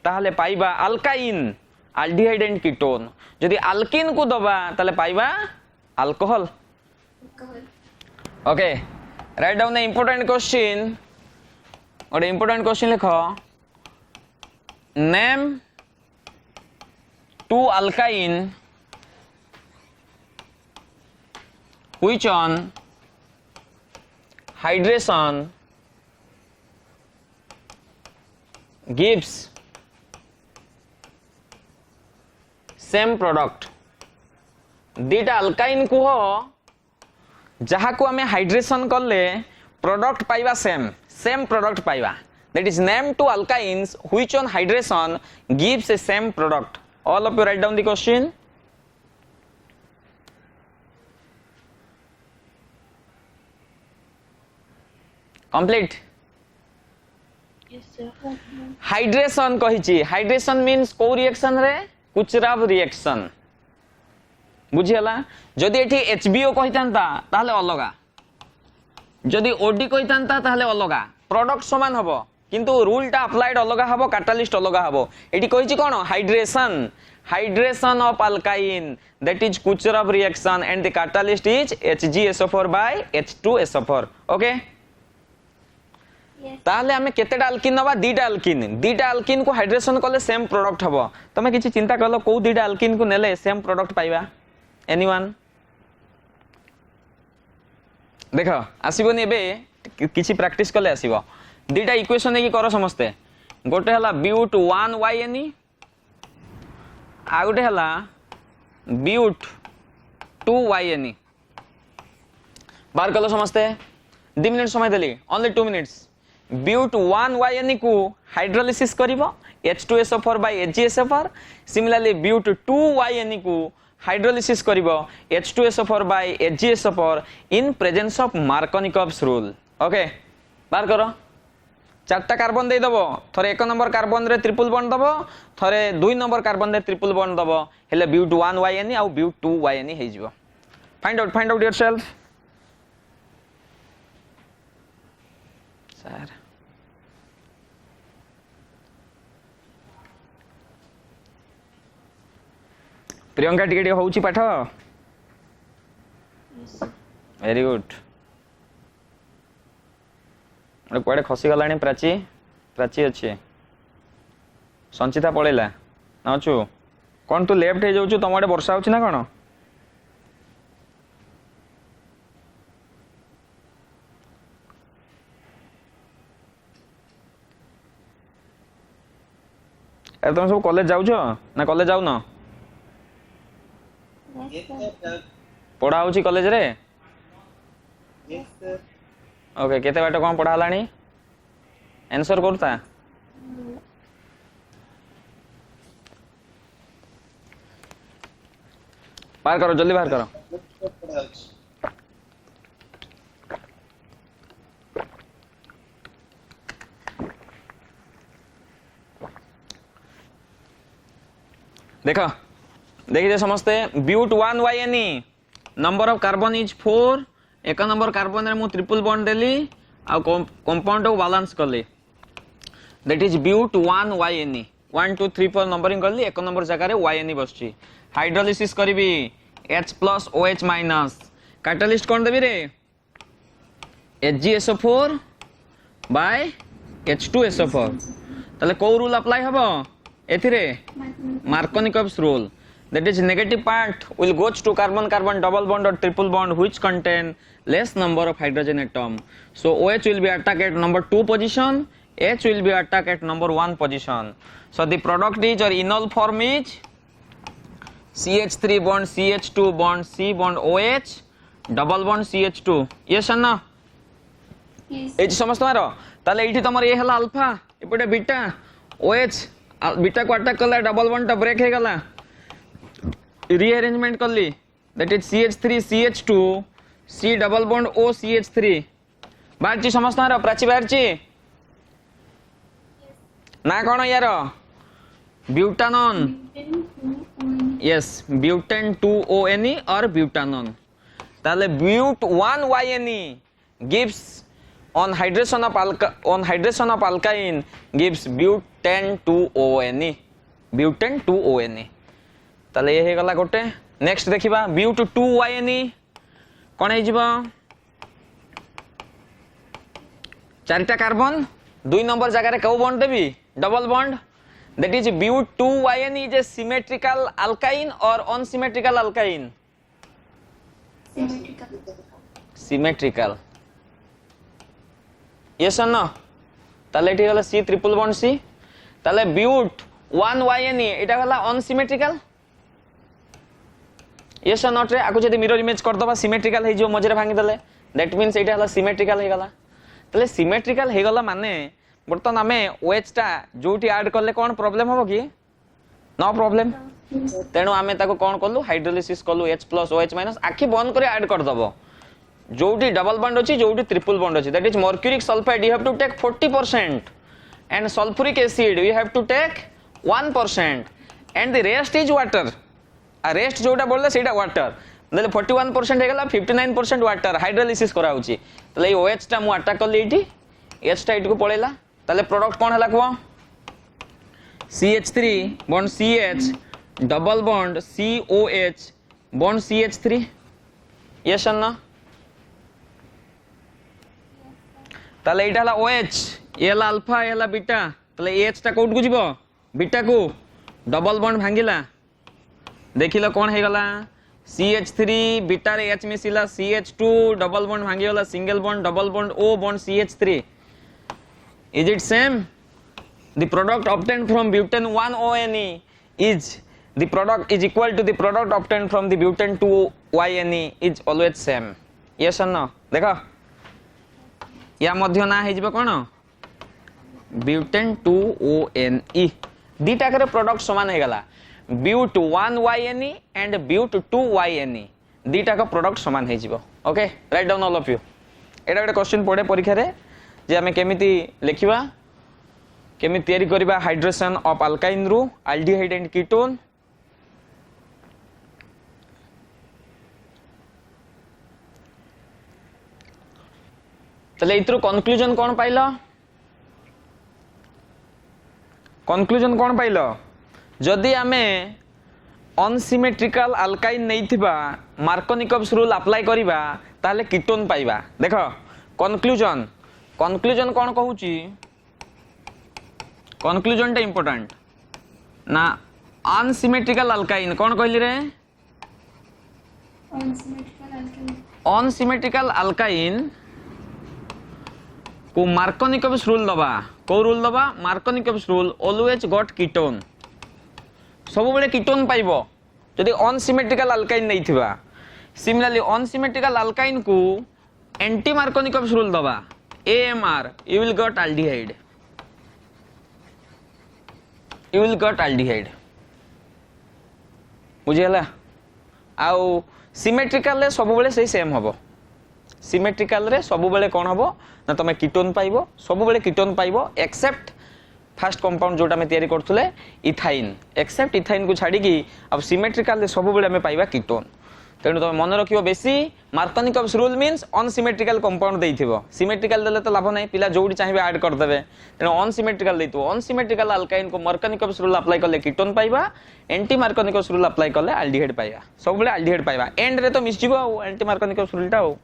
Speaker 1: ताहले पाइबा अल्काइन अल्डिहाइड एंड कीटोन जदी अल्किन को दबा ताहले पाइबा alcohol
Speaker 3: Alcohol.
Speaker 1: Okay write down the important question और इंपोर्टेंट क्वेश्चन लिखो name two alkyne which on hydration gives same product दीटा अल्काइन को जहा को हमें हाइड्रेशन करले प्रोडक्ट पाइबा सेम प्रोडक्ट पाइबा that is name to alkynes which on hydration gives a same product all of you write down the question complete
Speaker 4: Yes, sir.
Speaker 1: Hydration कहिची hydration means को रिएक्शन रे कुचराव रिएक्शन बुझियला जदि एठी HBO कहितांता ताहले अलगा जदि OD कहितांता ताहले अलगा प्रोडक्ट समान हबो किंतु रूल टा अप्लाइड अलगा हबो कैटलिस्ट अलगा हबो एठी कहिची कोन hydration of alkyne that is Kucherov reaction and the catalyst is HgSO4 by H2SO4 okay
Speaker 3: Yes.
Speaker 1: ताहले हमें केतेटा अल्किन नबा दीटा अल्किन को हाइड्रेशन कले सेम प्रोडक्ट हबो तमे किछि चिंता करलो को दीटा अल्किन को नेले सेम प्रोडक्ट पाइबा एनीवन देखो आसीबोनी एबे किछि प्रैक्टिस कले आसीबो दीटा इक्वेशन की करो समस्ते गोटे हला ब्यूट 1YNE आ गोटे हला ब्यूट 2YNE बार कल समस्ते 2 मिनिट समय देली ओनली 2 मिनिट्स ब्यूट 1YNE को हाइड्रोलिसिस करिवो H2SO4 by HgSO4 similarly but 2YNE को हाइड्रोलिसिस करिवो H2SO4 by HgSO4 in presence of Markovnikov's rule okay बार करो चारटा कार्बन दे दबो थरे 1 नंबर कार्बन रे ट्रिपल बॉन्ड दबो थरे 2 नंबर कार्बन रे ट्रिपल बॉन्ड दबो हेले ब्यूट 1YNE आ ब्यूट 2YNE हे जिवो find out yourself sir Priyanka टिके होउची पाठ
Speaker 4: Yes, sir.
Speaker 1: वेरी गुड कुआडे खसी गलानी प्राची प्राची अच्छे संचिता पळेला ना अछु कोन तू लेफ्ट हे जाउछु तम आडे वर्षा होची ना कोन ए तुम सब कॉलेज जाउछो ना कॉलेज जाउ न
Speaker 3: Yes,
Speaker 2: Yes,
Speaker 3: sir.
Speaker 2: sir.
Speaker 1: पढ़ा होची कॉलेज रे
Speaker 2: Yes, sir.
Speaker 1: ओके केते बाटे कोन पढ़ा हलानी आंसर करता बाहर करो जल्दी बाहर करो
Speaker 2: पढ़ा होची।
Speaker 1: देखो देखिए समस्ते but 1YNE number of carbon is 4 एक नंबर कार्बन रे मु ट्रिपल बॉन्ड देली आ कंपाउंड को बैलेंस करली that is but 1YNE 1 2 3 4 numbering करली एक नंबर जगह रे YNE बसची हाइड्रोलिसिस करबी H+ OH- कैटलिस्ट कोन देबी रे HgSO4 बाय H2SO4 तले को रूल अप्लाई हबो एथिरे Markovnikov's rule that is negative part will goes to carbon carbon double bond or triple bond which contain less number of hydrogen atom so OH will be attacked at number 2 position H will be attacked at number 1 position so the product is or enol form is CH3 bond CH2 bond C bond OH double bond CH2 yes or no
Speaker 3: Yes.
Speaker 1: H समस्त मारो ताले एठी तमर ए हला alpha एपटे beta OH beta को attack करला double bond टा break हे गला रीअरेंजमेंट करली that is CH3 CH2 C double bond O CH3 बारची समस्त मारो प्राची बारची ना कोन यार ब्यूटानॉन यस ब्यूटेन 2ONE और ब्यूटानॉन ताले ब्यूट 1YNE gives on hydration of alkyne gives butane 2ONE butane 2ONE ताले ये हे गला गोटे नेक्स्ट देखिबा ब्यूट 2YNE कोन हे जिवो चारटा कार्बन 2 नंबर जगह रे को बॉन्ड देबी double bond that is but 2YNE is a symmetrical alkyne और unsymmetrical alkyne
Speaker 3: Symmetrical.
Speaker 1: Symmetrical yes और नो ताले एठी गला C ट्रिपल बॉन्ड C ताले ब्यूट 1YNE एटा गला अनसिमेट्रिकल यस और नॉट रे आकु जदी मिरर इमेज कर दबा सिमेट्रिकल हे जो मजरे भांगी दले दैट मींस एटा गला सिमेट्रिकल हे गला ताले सिमेट्रिकल हे गला माने बर्तन आमे OH टा जोटी ऐड करले कोन प्रॉब्लम होबो की नो प्रॉब्लम तेणु आमे ताको कोन करलु हाइड्रोलिसिस करलु H+ OH- आखि बंद करे ऐड कर दबो जोटी डबल बॉन्ड अछि जोटी ट्रिपल बॉन्ड अछि that is mercuric sulphide you have to take 40% and sulphuric acid you have to take 1% and the rest is water आ रेस्ट जोटा बोलले सेटा वाटर देले 41% हे गला 59% वाटर हाइड्रोलिसिस करा होछि तले ए OH टा मु अटैक करली एठी H टा इट को पळेला तले प्रोडक्ट कोन हला को CH3 bond CH double bond COH bond CH3 yes और नो ताले एटा हला OH एला अल्फा एला बीटा ताले H टा कोड को जिवो बीटा को डबल बॉन्ड भांगिला देखिलो कोन हे गला CH3 बीटा रे H मिसिला CH2 डबल बॉन्ड भांगी गला single bond double bond O bond CH3 is it same the product obtained from butane 1-ONE is the product is equal to the product obtained from the butane 2-YNE is always same. Yes or no? देखो या मध्य ना है जिबे कोन butane 2-ONE दीटा करे product समान हे गला but 1-YNE and but 2-YNE दीटा का product समान हे जिवो. Okay write down all of you. एटा गोटे क्वेश्चन पड़े परीक्षा रे जे हमें केमिति लिखिबा केमि तयारी करिबा हाइड्रेशन ऑफ अल्काइन रु एल्डिहाइड एंड कीटोन. चले इतरो कंक्लूजन कोन पाइलो कंक्लूजन कोन पाइलो जदि हमें अनसिमेट्रिकल अल्काइन नैथिबा मार्कोनिकव्स रूल अप्लाई करिबा ताले कीटोन पाइबा. देखो कंक्लूजन कंक्लूजन कोन कहूची कंक्लूजन टा इंपोर्टेंट ना अनसिमेट्रिकल अल्काइन कोन कहली रे अनसिमेट्रिकल अल्काइन को मार्कोनिकव्स रूल दबा को रूल दबा Markovnikov's rule always got ketone सब बेले कीटोन पाइबो जदि अनसिमेट्रिकल अल्काइन नहीं थिबा. सिमिलरली अनसिमेट्रिकल अल्काइन को एंटी मार्कोनिकव्स रूल दबा AMR you will got aldehyde you will got aldehyde बुझियला. आउ सिमेट्रिकल रे सब बेले सही सेम हबो सिमेट्रिकल रे सब बेले कोन हबो ना तमे कीटोन पाइबो सब बेले कीटोन पाइबो एक्सेप्ट फर्स्ट कंपाउंड जोटा में तयारी करथुले इथाइन एक्सेप्ट इथाइन को छाडी की अब सिमेट्रिकल रे सब बेले हमें पाइबा कीटोन. तेणु तुम मन रखियो बेसी Markovnikov's rule means unsymmetrical compound देइथिबो सिमेट्रिकल देले तो लाभ नै पिला जोडी चाहिबे ऐड कर देबे. तेणु अनसिमेट्रिकल देइतो अनसिमेट्रिकल अल्काइन को मार्कोनिकव्स रूल अप्लाई करले कीटोन पाइबा एंटी मार्कोनिकव्स रूल अप्लाई करले एल्डिहाइड पाइबा सब बेले एल्डिहाइड पाइबा. एंड रे तो मिस जिवो एंटी मार्कोनिकव्स रूल टा हो.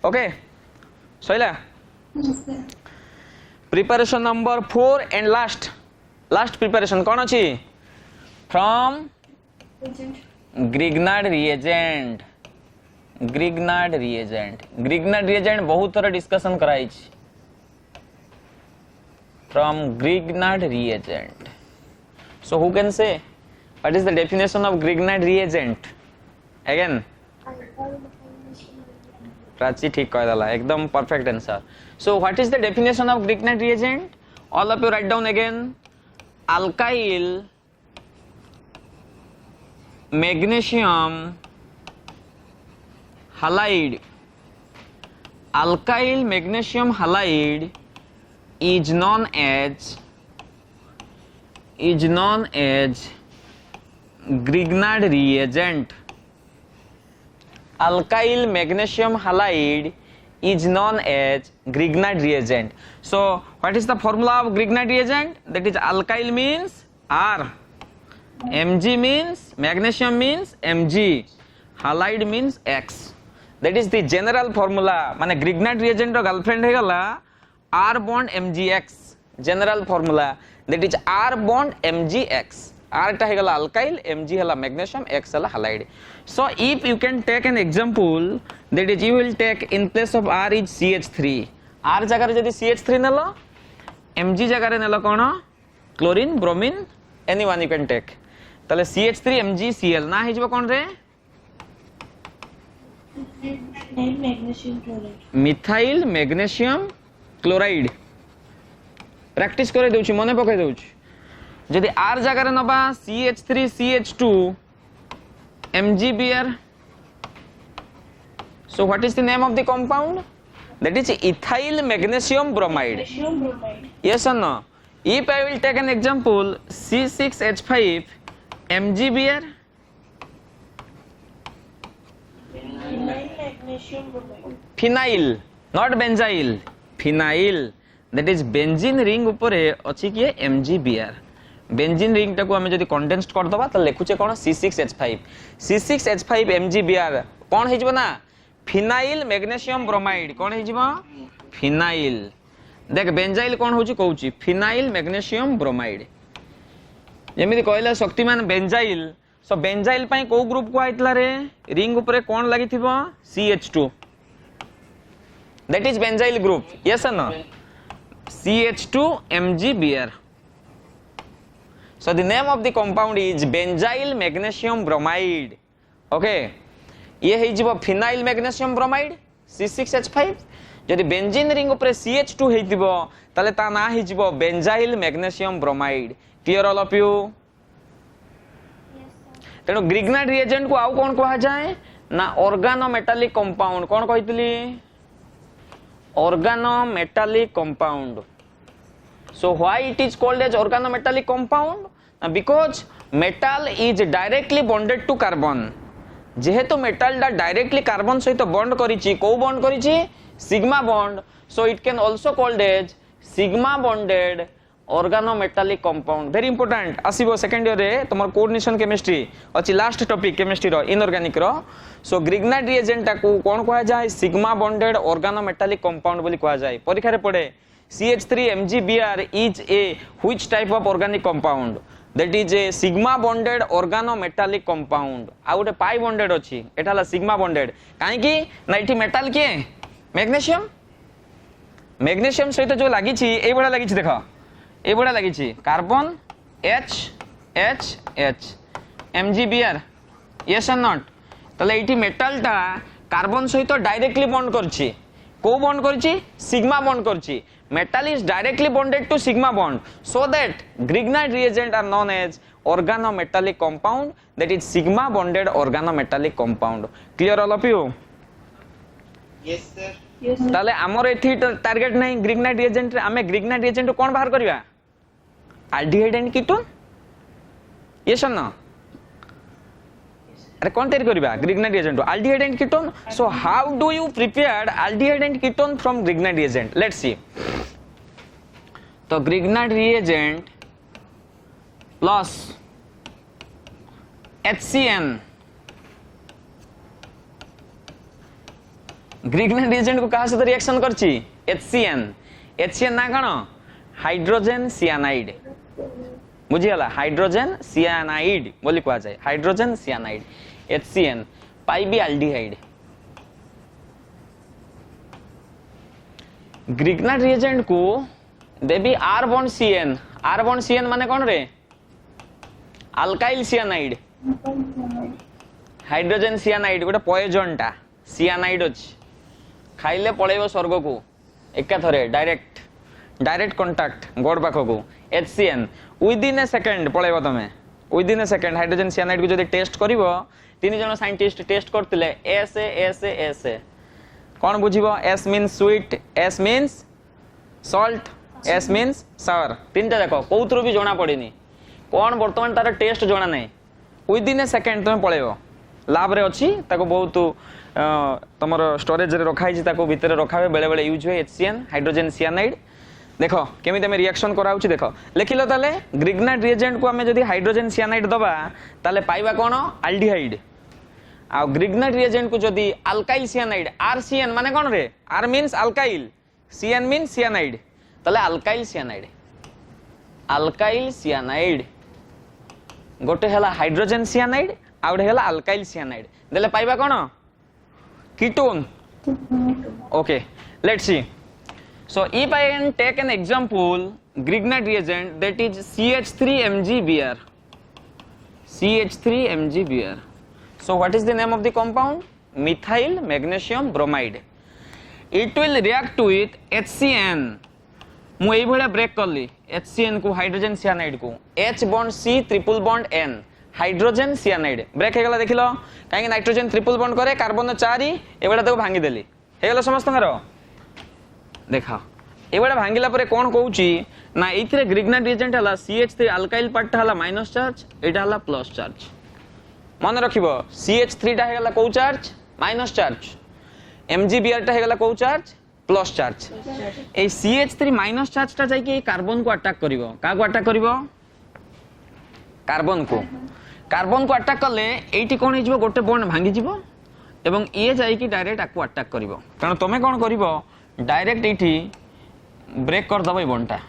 Speaker 1: ओके सइला preparation number 4 and last preparation कोन अछि from Grignard reagent Grignard reagent बहुत थोड़ा डिस्कशन कराई from Grignard reagent. So who can say what is the definition of Grignard reagent again Prachi ठीक कह दला एकदम perfect answer. So what is the definition of Grignard reagent all of you write down again alkyl magnesium halide alkyl magnesium halide is known as Grignard reagent. Alkyl magnesium halide is known as Grignard reagent. So what is the formula of Grignard reagent? That is alkyl means R, Mg means magnesium means Mg, halide means X. That is the general formula. माने Grignard reagent रो girlfriend है गला R bond MgX general formula. That is R bond MgX. R टा है गला alkyl, Mg हला magnesium, X हला halide. So if you can take an example, that is you will take in place of R is CH3. R जगह रे यदि CH3 नेलो, Mg जगह रे नेलो कोन chlorine, bromine, anyone you can take. ताले CH3 MgCl ना हिजबो कोन रे मिथाइल मैग्नेशियम क्लोराइड. प्रैक्टिस करे दउची मने पकै दउची जदि R जगह रे नबा CH3 CH2 MgBr. So what is the name of the compound? That is ethyl magnesium bromide. Yes or no? If I will take an example C6H5 MgBr. Phenyl, not benzyl. Phenyl. That is benzene ring ऊपरे अछि किए MgBr. Benzene ring टाको हमें जदि condensed कर दबा त लिखुचे कोन C6H5. C6H5 MgBr कोन हे जबो ना फिनाइल मैग्नेशियम ब्रोमाइड. कोन हे जबो फिनाइल. देख बेंजाइल कोन होची कहूची फिनाइल मैग्नेशियम ब्रोमाइड. जेमिति कहला शक्तिमान बेंजाइल. सो बेंजाइल पई को ग्रुप को आइतला रे रिंग ऊपर कोन लागि थिबो CH2. That is benzyl group. Yes और no? CH2 MgBr. So the name of the compound is benzyl magnesium bromide. Okay, ये है जीवो phenyl magnesium bromide C6H5. जदि बेंजीन रिंग ऊपर CH2 हेतिबो ताले ता ना हे जीवो benzyl magnesium bromide. Clear all of you?
Speaker 3: Yes, sir.
Speaker 1: तेणु ग्रिग्नाइट रिएजेंट को आउ कोन कहा जाए ना organometallic compound. Cone कहितली? Organometallic compound. So why it is called as organometallic compound? Because metal is directly bonded to carbon. जेहेतु मेटाल दा directly carbon सहित bond करिछि, को बॉन्ड करिछि? Sigma bond. So it can also called as sigma bonded organometallic compound. Very important. आसीबो second year रे तमर coordination chemistry अछि लास्ट टॉपिक केमिस्ट्री रो इनऑर्गेनिक रो. सो ग्रिग्नाइट रिएजेंट को कोन कहा जाय? सिग्मा बॉन्डेड organometallic compound बोली कहा जाय. परीक्षा रे पड़े CH3MgBr is a which type of organic compound? That is a sigma bonded organometallic compound. आ गोटे पाई बॉन्डेड अछि, एटा ला सिग्मा बॉन्डेड. काहे कि ना इठी मेटल के मैग्नीशियम. मैग्नीशियम सहित जो लागि छि ए बडा लागि छि देखो. ए बडा लागि छि carbon H MgBr. yes or not? तले इठी मेटल टा कार्बन सहित डायरेक्टली बॉन्ड करछि. को बॉन्ड करछि? सिग्मा बॉन्ड करछि. Metal is directly bonded to sigma bond, so that Grignard reagent are known as organometallic compound, that is sigma bonded organometallic compound. Clear all of you?
Speaker 2: Yes, sir.
Speaker 4: Yes, sir.
Speaker 1: ताले हमर एथि target नै Grignard reagent रे हमें Grignard reagent कोन बाहर करबा? Aldehyde and ketone. Yes or no? अरे कौन तैयारी करिबा Grignard reagent aldehyde and ketone. So how do you prepare aldehyde and ketone from Grignard reagent? Let's see. तो Grignard reagent plus HCN. Grignard reagent को कहा से रिएक्शन करछि? HCN. HCN ना कण? Hydrogen cyanide. बुझियला? हाइड्रोजन सियानाइड बोली कहा जाए. हाइड्रोजन सियानाइड HCN पाइबी एल्डिहाइड. Grignard reagent को देबी R bond CN. R bond CN माने कोन रे? Alkyl cyanide. हाइड्रोजन सियानाइड गोटे पॉइजन टा सियानाइड अछि. खाइले पळेबो स्वर्ग को एका थरे डायरेक्ट कांटेक्ट गॉड पाखो को. HCN विदिन ए सेकंड पळेबो तमे. Within a second hydrogen cyanide को जदि टेस्ट करिवो, तीन जन साइंटिस्ट टेस्ट करथिले SA कोन बुझिबो? S means sweet, S means salt, S means sour. तीनटा देखो कोउतरो भी जोना पड़ेनी. कोन वर्तमान तार टेस्ट जोना नै. विदिन ए सेकंड तमे पळेबो. लैब रे अछि ताको बहुत तमर स्टोरेज रे रखाइ छी, ताको भीतर रखावे बेले बेले यूज होय HCN हाइड्रोजन सियानाइड. देखो केमी तमे रिएक्शन कराउछि देखो. लिखिलो ताले Grignard reagent को हमें जदि हाइड्रोजन सियानाइड दबा ताले पाइबा कोन? एल्डिहाइड. आ Grignard reagent को जदि अल्काइल सियानाइड RCN माने कोन रे? R means alkyl, CN means cyanide. ताले अल्काइल सियानाइड गोटे हला हाइड्रोजन सियानाइड आ गोटे हला अल्काइल सियानाइड. देले पाइबा कोन? Ketone. Okay, let's see. So if I can take an example, Grignard reagent that is CH3MgBr. CH3MgBr. So what is the name of the compound? Methyl magnesium bromide. It will react with HCN. मु एई भलिया break करली HCN को hydrogen cyanide को H bond C triple bond N hydrogen cyanide break हे गला. देखिलो काहे नाइट्रोजन ट्रिपल बॉन्ड करे कार्बन 4 ए बडा तको भांगी देली हे गला समस्त घर. देखा ए बडा भांगिला परे कोन कहूची ना एथिरे Grignard reagent हला CH3 अल्काइल पार्ट हला माइनस चार्ज, एटा हला प्लस चार्ज. मन रखिबो CH3 टा हे गला को चार्ज? Minus charge. MgBr टा हे गला को चार्ज? Plus charge. ए CH3 माइनस चार्ज टा जाई के कार्बन को अटैक करिवो. का को अटैक करिवो? कार्बन को अटैक करले एठी कोन हे जिवो? गोटे बॉन्ड भांगी जिवो एवं ए जाई कि डायरेक्ट आकु अटैक करिवो. कारण तमे कोन करिवो? डायरेक्ट एठी ब्रेक कर दबो ए बॉन्ड टा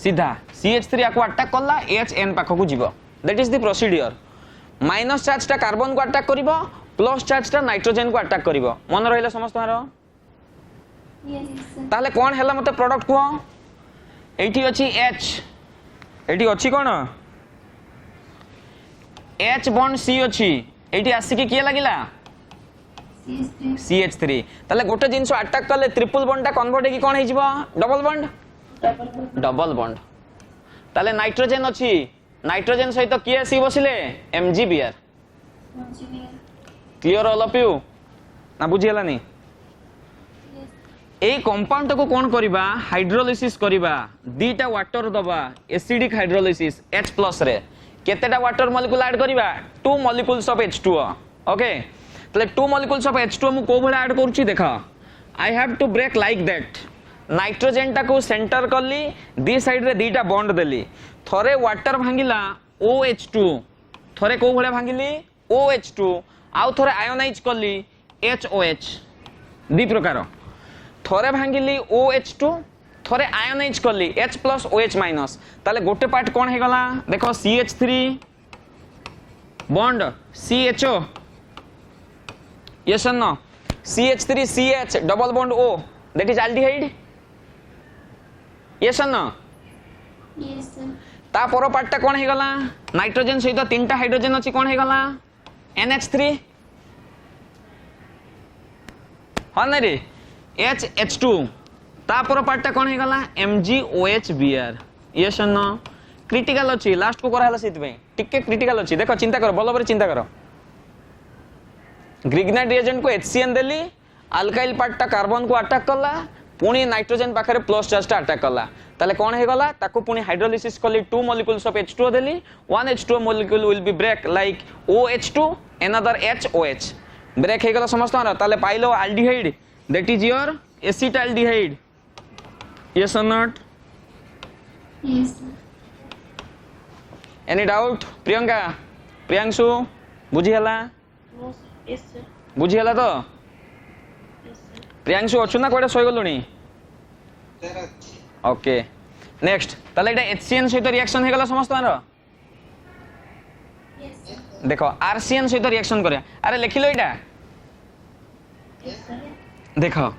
Speaker 1: सीधा CH3 आकु अटैक करला HN पाखो को जिवो. That is the procedure. Minus charge टा कार्बन को अटैक करिवो, प्लस चार्ज टा नाइट्रोजन को अटैक करिवो. मन रहिला समस्त हारो.
Speaker 3: Yes, sir.
Speaker 1: ताले कोन हैला मते प्रोडक्ट को एठी अछि H, एठी अछि कोन? H बॉन्ड C अछि एठी आसी कि किए लागिला
Speaker 3: CH3
Speaker 1: CH3 ताले गोटे जिंस अटैक करले ट्रिपल बॉन्ड टा कन्वर्ट हे कोन हे जिवो double bond
Speaker 4: Double bond.
Speaker 1: Double bond ताले नाइट्रोजन अछि नाइट्रोजन सहित किए सी बसिले MgBr
Speaker 3: MgBr
Speaker 1: clear all of you ना बुझियलानी
Speaker 3: yes
Speaker 1: ए कंपाउंड को कोन करिबा हाइड्रोलिसिस करिबा दीटा वाटर दबा एसिडिक हाइड्रोलिसिस H+ रे केतेटा वाटर मॉलिक्यूल ऐड करिबा 2 मॉलिक्यूल्स ऑफ H2O ओके तले 2 मॉलिक्यूल्स ऑफ H2O मु को भला ऐड करूची देखा I have to break like that nitrogen टा को सेंटर करली दी साइड रे दीटा बॉन्ड देली थरे वाटर भांगिला OH2 थरे को भला भांगिली OH2 आउ थरे आयोनाइज करली HOH दी प्रकार थरे भांगिली OH2 थरे आयोनाइज करली H+ OH- ताले गोटे पार्ट कोन हे गला देखो CH3 bond CHO yes no CH3 CH double bond O that is aldehyde yes no
Speaker 3: yes sir
Speaker 1: ता पर पार्ट ता कोन हे गला नाइट्रोजन सहित तीनटा हाइड्रोजन अछि कोन हे गला NH3 हां नै रे H2 ता पर पार्ट ता कोन हे गला MgOHBr यस नो क्रिटिकल अछि लास्ट को करा हला सेति पे टिके क्रिटिकल अछि देखो चिंता करो बल बरे चिंता करो ग्रिग्नाइट रिएजेंट को HCN देली अल्काइल पार्ट ता कार्बन को अटैक करला पुनी नाइट्रोजन पाखरे प्लस चार्ज ता अटैक करला ताले कोन हे गला ताको पुनी हाइड्रोलिसिस करली 2 मॉलिक्यूल्स ऑफ H2O देली 1 H2O molecule will be break like OH2 another HOH break हे गला समस्त ताले पाइलो aldehyde that is your acetaldehyde yes और not
Speaker 3: yes sir
Speaker 1: any doubt Priyanka Priyanshu बुझी हला
Speaker 4: No, sir. Yes, sir.
Speaker 1: बुझी हला तो
Speaker 4: Yes, sir.
Speaker 1: प्रियांशु अछु ना कोडे सोय गलुनी
Speaker 2: सर अच्छी
Speaker 1: ओके नेक्स्ट ताले एटा HCN सहित रिएक्शन हे गला समस्त
Speaker 3: yes sir
Speaker 1: देखो RCN सहित रिएक्शन करे अरे लिखिलो एटा
Speaker 4: Yes, sir.
Speaker 1: देखो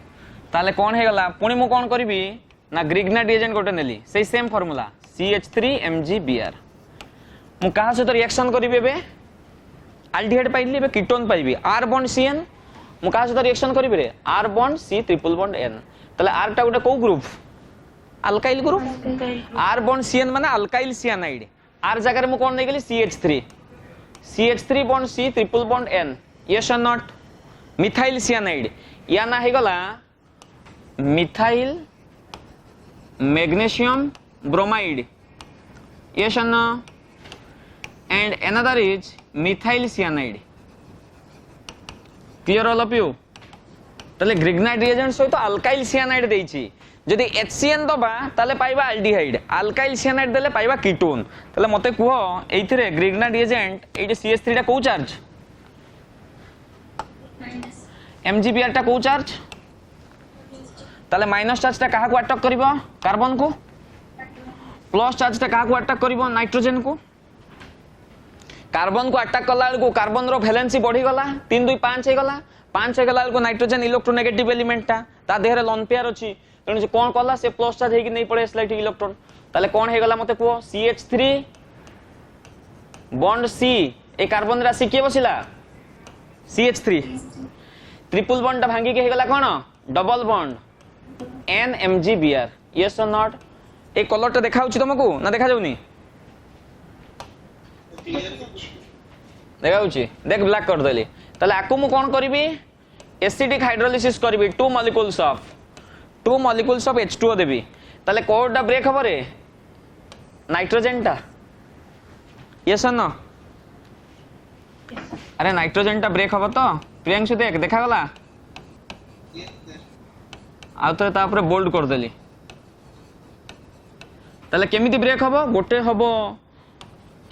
Speaker 1: ताले कोन हे गला पुनी मु कोन करबी ना ग्रिग्नाइट रिएजेंट गोटे नेली सेही सेम फार्मूला CH3 MgBr मु कहा सहित रिएक्शन करबी एबे एल्डिहाइड पाइली एबे कीटोन पाइबी R बॉन्ड CN मु कहा सहित रिएक्शन करबी रे R bond C triple bond N ताले R टा गोटे को group alkyl group
Speaker 4: Alkyl.
Speaker 1: R bond CN माने अल्काइल सियानाइड R जगह रे मु कोन नै गेली CH3 bond C triple bond N yes और नॉट मिथाइल सियानाइड या ना हे गला मिथाइल मैग्नीशियम ब्रोमाइड यस और no and another is methyl cyanide clear all of you ताले ग्रिग्नाइट रिएजेंट सहित अल्काइल सियानाइड देइछि जदि HCN दबा ताले पाइबा एल्डिहाइड अल्काइल सियानाइड देले पाइबा कीटोन ताले मते कुहो एइथिरे ग्रिग्नाइट रिएजेंट एइटे CH3 टा को चार्ज
Speaker 3: minus
Speaker 1: MgBr टा को चार्ज ताले माइनस चार्ज टा काहा को अटैक करिवो कार्बन को प्लस चार्ज टा काहा को अटैक करिवो नाइट्रोजन को कार्बन को अटैक कला को कार्बन रो वैलेंसी बढ़ी गला 3 2 5 हे गला 5 हे गला को नाइट्रोजन इलेक्ट्रोनेगेटिव एलिमेंट ता ता देहरे लोन पेयर अछि तेनु जे कोन कला से प्लस चार्ज हेकि नै पड़े स्लाइट इलेक्ट्रॉन ताले कोन हे गला मते को CH3 बॉन्ड C ए कार्बन राशि के बसिला CH3 ट्रिपल बॉन्ड ता भांगी के हे गला कोन double bond N MgBr yes और नॉट ए कलर ता देखा होछि तुमको ना देखा जाउनी
Speaker 2: क्लियर
Speaker 1: देखा होछि देख ब्लैक कर देली ताले आकु मु कोन करबी एसिडिक हाइड्रोलिसिस करबी 2 मॉलिक्यूल्स ऑफ H2O देबी ताले कोडा ब्रेक हबो रे नाइट्रोजन टा यस और नो अरे नाइट्रोजन टा ब्रेक हबो तो प्रियांशु देख देखा गला
Speaker 2: यस सर
Speaker 1: आ तो तापर बोल्ड कर देली ताले केमिति ब्रेक हबो गोटे हबो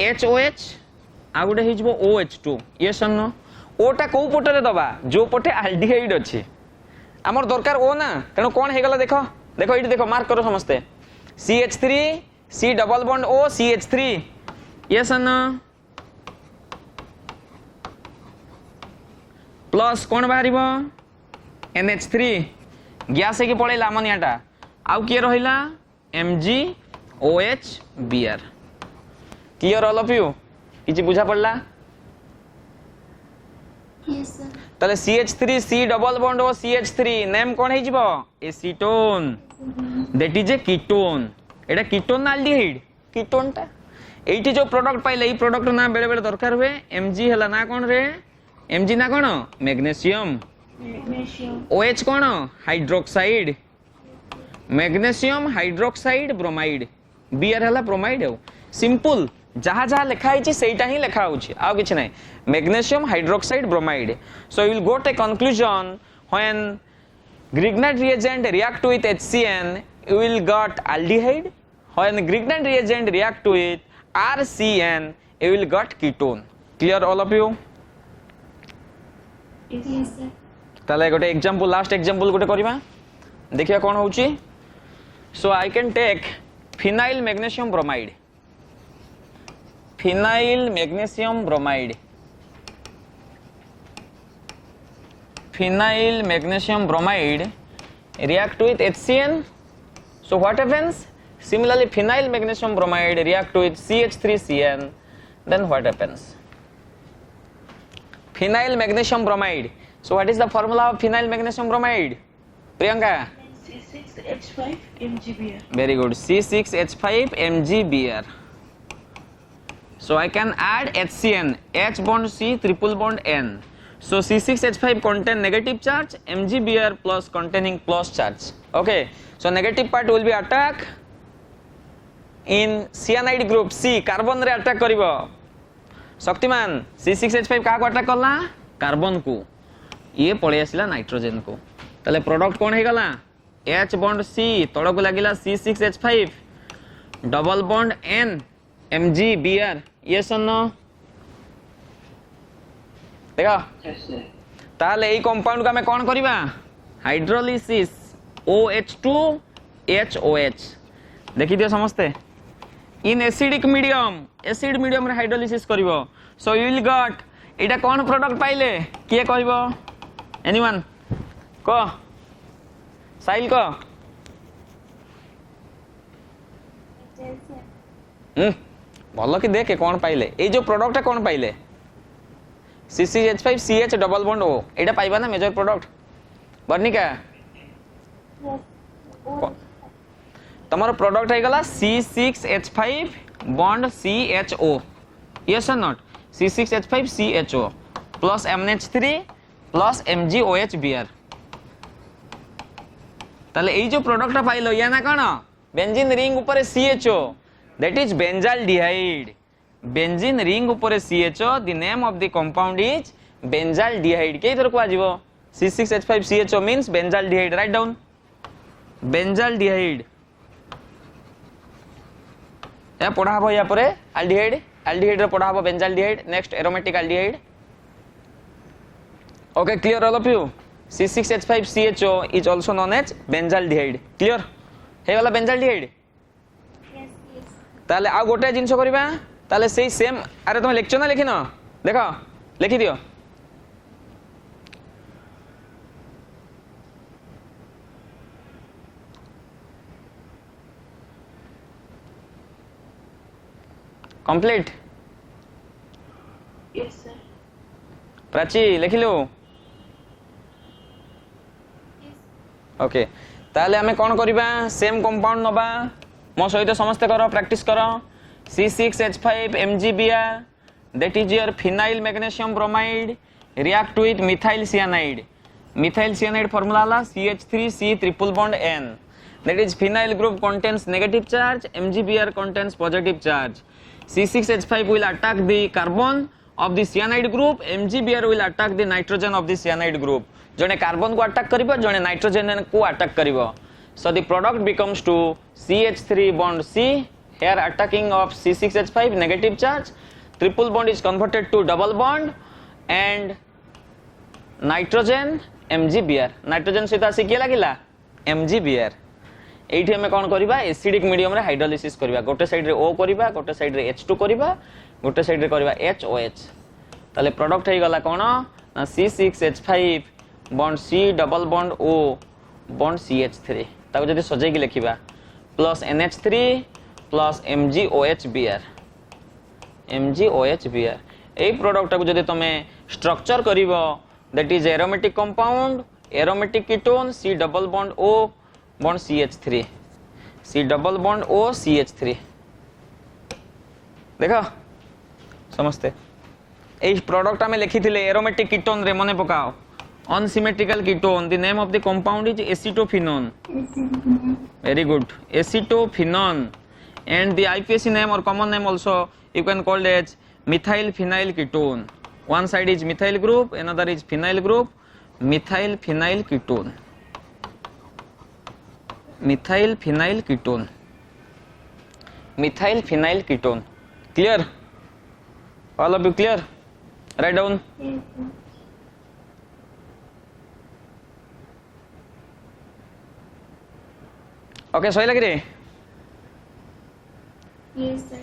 Speaker 1: HOH आ गोटे हिजबो OH2 यस और नो ओटा को पटरे दबा जो पटे एल्डिहाइड अछि हमर दरकार ओ ना तेनो कोन हे गला देखो देखो इटी देखो मार्क करो समस्ते CH3 C double bond O CH3 yes और नो प्लस कोन बाहरिबो NH3 गैस है कि पड़ेला अमोनियाटा आउ किए रहिला MgOHBr clear all of you किछि बुझा पड़ला
Speaker 3: Yes, sir.
Speaker 1: ताले CH3 C double bond O CH3 name कोन हे जिवो acetone that is a ketone एटा कीटोन ना अल्डिहाइड कीटोन टा एठी जो प्रोडक्ट पाइले ई प्रोडक्ट ना बेले बेले दरकार हुए Mg हला ना कोन रे Mg ना कोन मैग्नीशियम
Speaker 4: Magnesium.
Speaker 1: OH कोन hydroxide magnesium hydroxide bromide Br हला ब्रोमाइड हो सिंपल जहाँ जहाँ लिखा है सेटा ही लिखा होची आउ किछ नै magnesium hydroxide bromide so you will go to a conclusion when Grignard reagent react with HCN you will got aldehyde when Grignard reagent react with RCN you will got ketone clear all of you
Speaker 4: Yes,
Speaker 3: Yes, sir.
Speaker 1: ताले गोटे example last example गोटे करबा देखिया कोन होची so I can take phenyl magnesium bromide phenyl magnesium bromide phenyl magnesium bromide react with HCN so what happens similarly phenyl magnesium bromide react with CH3CN then what happens phenyl magnesium bromide so what is the formula of phenyl magnesium bromide Priyanka
Speaker 4: C6H5 MgBr.
Speaker 1: very good C6H5 MgBr so I can add HCN H bond C triple bond N so C6H5 contain negative charge MgBr plus containing plus charge okay so negative part will be attack in cyanide group C carbon रे attack करिवो Shaktimaan C6H5 का को attack करला carbon को ये पळे आसिला nitrogen को तले product कोन हे गला H bond C तळ को लागिला C6H5 double bond N MgBr yes or no देखा ताले এই कंपाउंड का मैं कोन करिबा हाइड्रोलिसिस OH2 HOH देखि दियो समझते in acidic medium acid medium रे हाइड्रोलिसिस करिवो सो यू विल गॉट एटा कोन प्रोडक्ट पाइले किए कहबो एनीवन को साइल को
Speaker 3: Yes, sir.
Speaker 1: भलो कि देखे कोन पाइले ए जो प्रोडक्ट कोन पाइले CCH5 CH double bond O एटा पाइबा ना major product Barnika
Speaker 3: Yes. Oh,
Speaker 1: तमरो प्रोडक्ट है गला C6H5 बॉन्ड CHO yes or not C6H5 CHO plus MNH3 plus MgOH Br ताले এই जो प्रोडक्ट पाइलो या ना कोन बेंजीन रिंग ऊपर CHO that is benzaldehyde benzene ring ऊपर CHO the name of the compound is benzaldehyde के इधर को AJIO C6H5 CHO means benzaldehyde write down benzaldehyde या पढ़ा हबो या परे aldehyde aldehyde रे पढ़ा हबो benzaldehyde next aromatic aldehyde okay clear all of you C6H5 CHO is also known as benzaldehyde clear हे वाला benzaldehyde
Speaker 3: yes, yes.
Speaker 1: ताले आ गोटे जिंस करबा ताले सेही सेम अरे तुम लेक्चर ना लिखिनो देखो लिखि दियो कंप्लीट
Speaker 4: Yes, sir.
Speaker 1: प्राची लिखिलो ओके ताले हमें कोन करबा सेम कंपाउंड नबा मो सहित समस्त करो प्रैक्टिस करो C6H5 MgBr that is your phenyl magnesium bromide react with methyl cyanide formula la CH3C triple bond N that is phenyl group contains negative charge MgBr contains positive charge C6H5 will attack the carbon of the cyanide group MgBr will attack the nitrogen of the cyanide group जने carbon को attack करिवो जने nitrogen को attack करिवो so the product becomes to CH3 bond C here attacking of C6H5 negative charge triple bond is converted to double bond and nitrogen MgBr nitrogen सहित आसी के लागिला MgBr एठी हमें कोन करबा एसिडिक मीडियम रे हाइड्रोलिसिस करबा गोटे साइड रे O करबा गोटे साइड रे H2 करबा गोटे साइड रे करबा HOH ताले प्रोडक्ट हे गला कोन ना C6H5 bond C double bond O bond CH3 ताको जदी सजाई के लिखिबा plus NH3 plus MgOH Br ए प्रोडक्ट को जदी तमे structure करिवो that is aromatic compound aromatic ketone C double bond O bond CH3 C double bond O CH3 देखो समझते এই প্রোডাক্ট আমি লিখিলে aromatic ketone রে মনে পকাও unsymmetrical ketone the name of the compound is acetophenone very good acetophenone and the IPAC name or common name also you can call it methyl phenyl ketone one side is methyl group another is phenyl group methyl phenyl ketone methyl phenyl ketone methyl phenyl ketone clear all of you clear write down
Speaker 3: Yes, sir.
Speaker 1: okay so lagi re
Speaker 3: Yes, sir.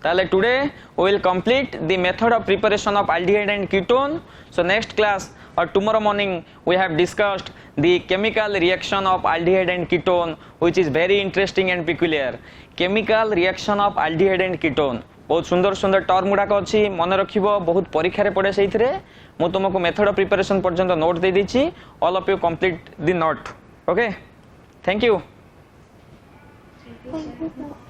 Speaker 1: তাহলে today we will complete the method of preparation of aldehyde and ketone so next class or tomorrow morning we have discussed the chemical reaction of aldehyde and ketone which is very interesting and peculiar chemical reaction of aldehyde and ketone बहुत सुंदर सुंदर term गुड़ाक अच्छी मन रखिबो बहुत परीक्षा रे पड़े सेइथरे मु तुमको मेथड ऑफ प्रिपरेशन पर्यंत नोट दे दीची all of you complete the note okay thank you
Speaker 3: Thank you, sir.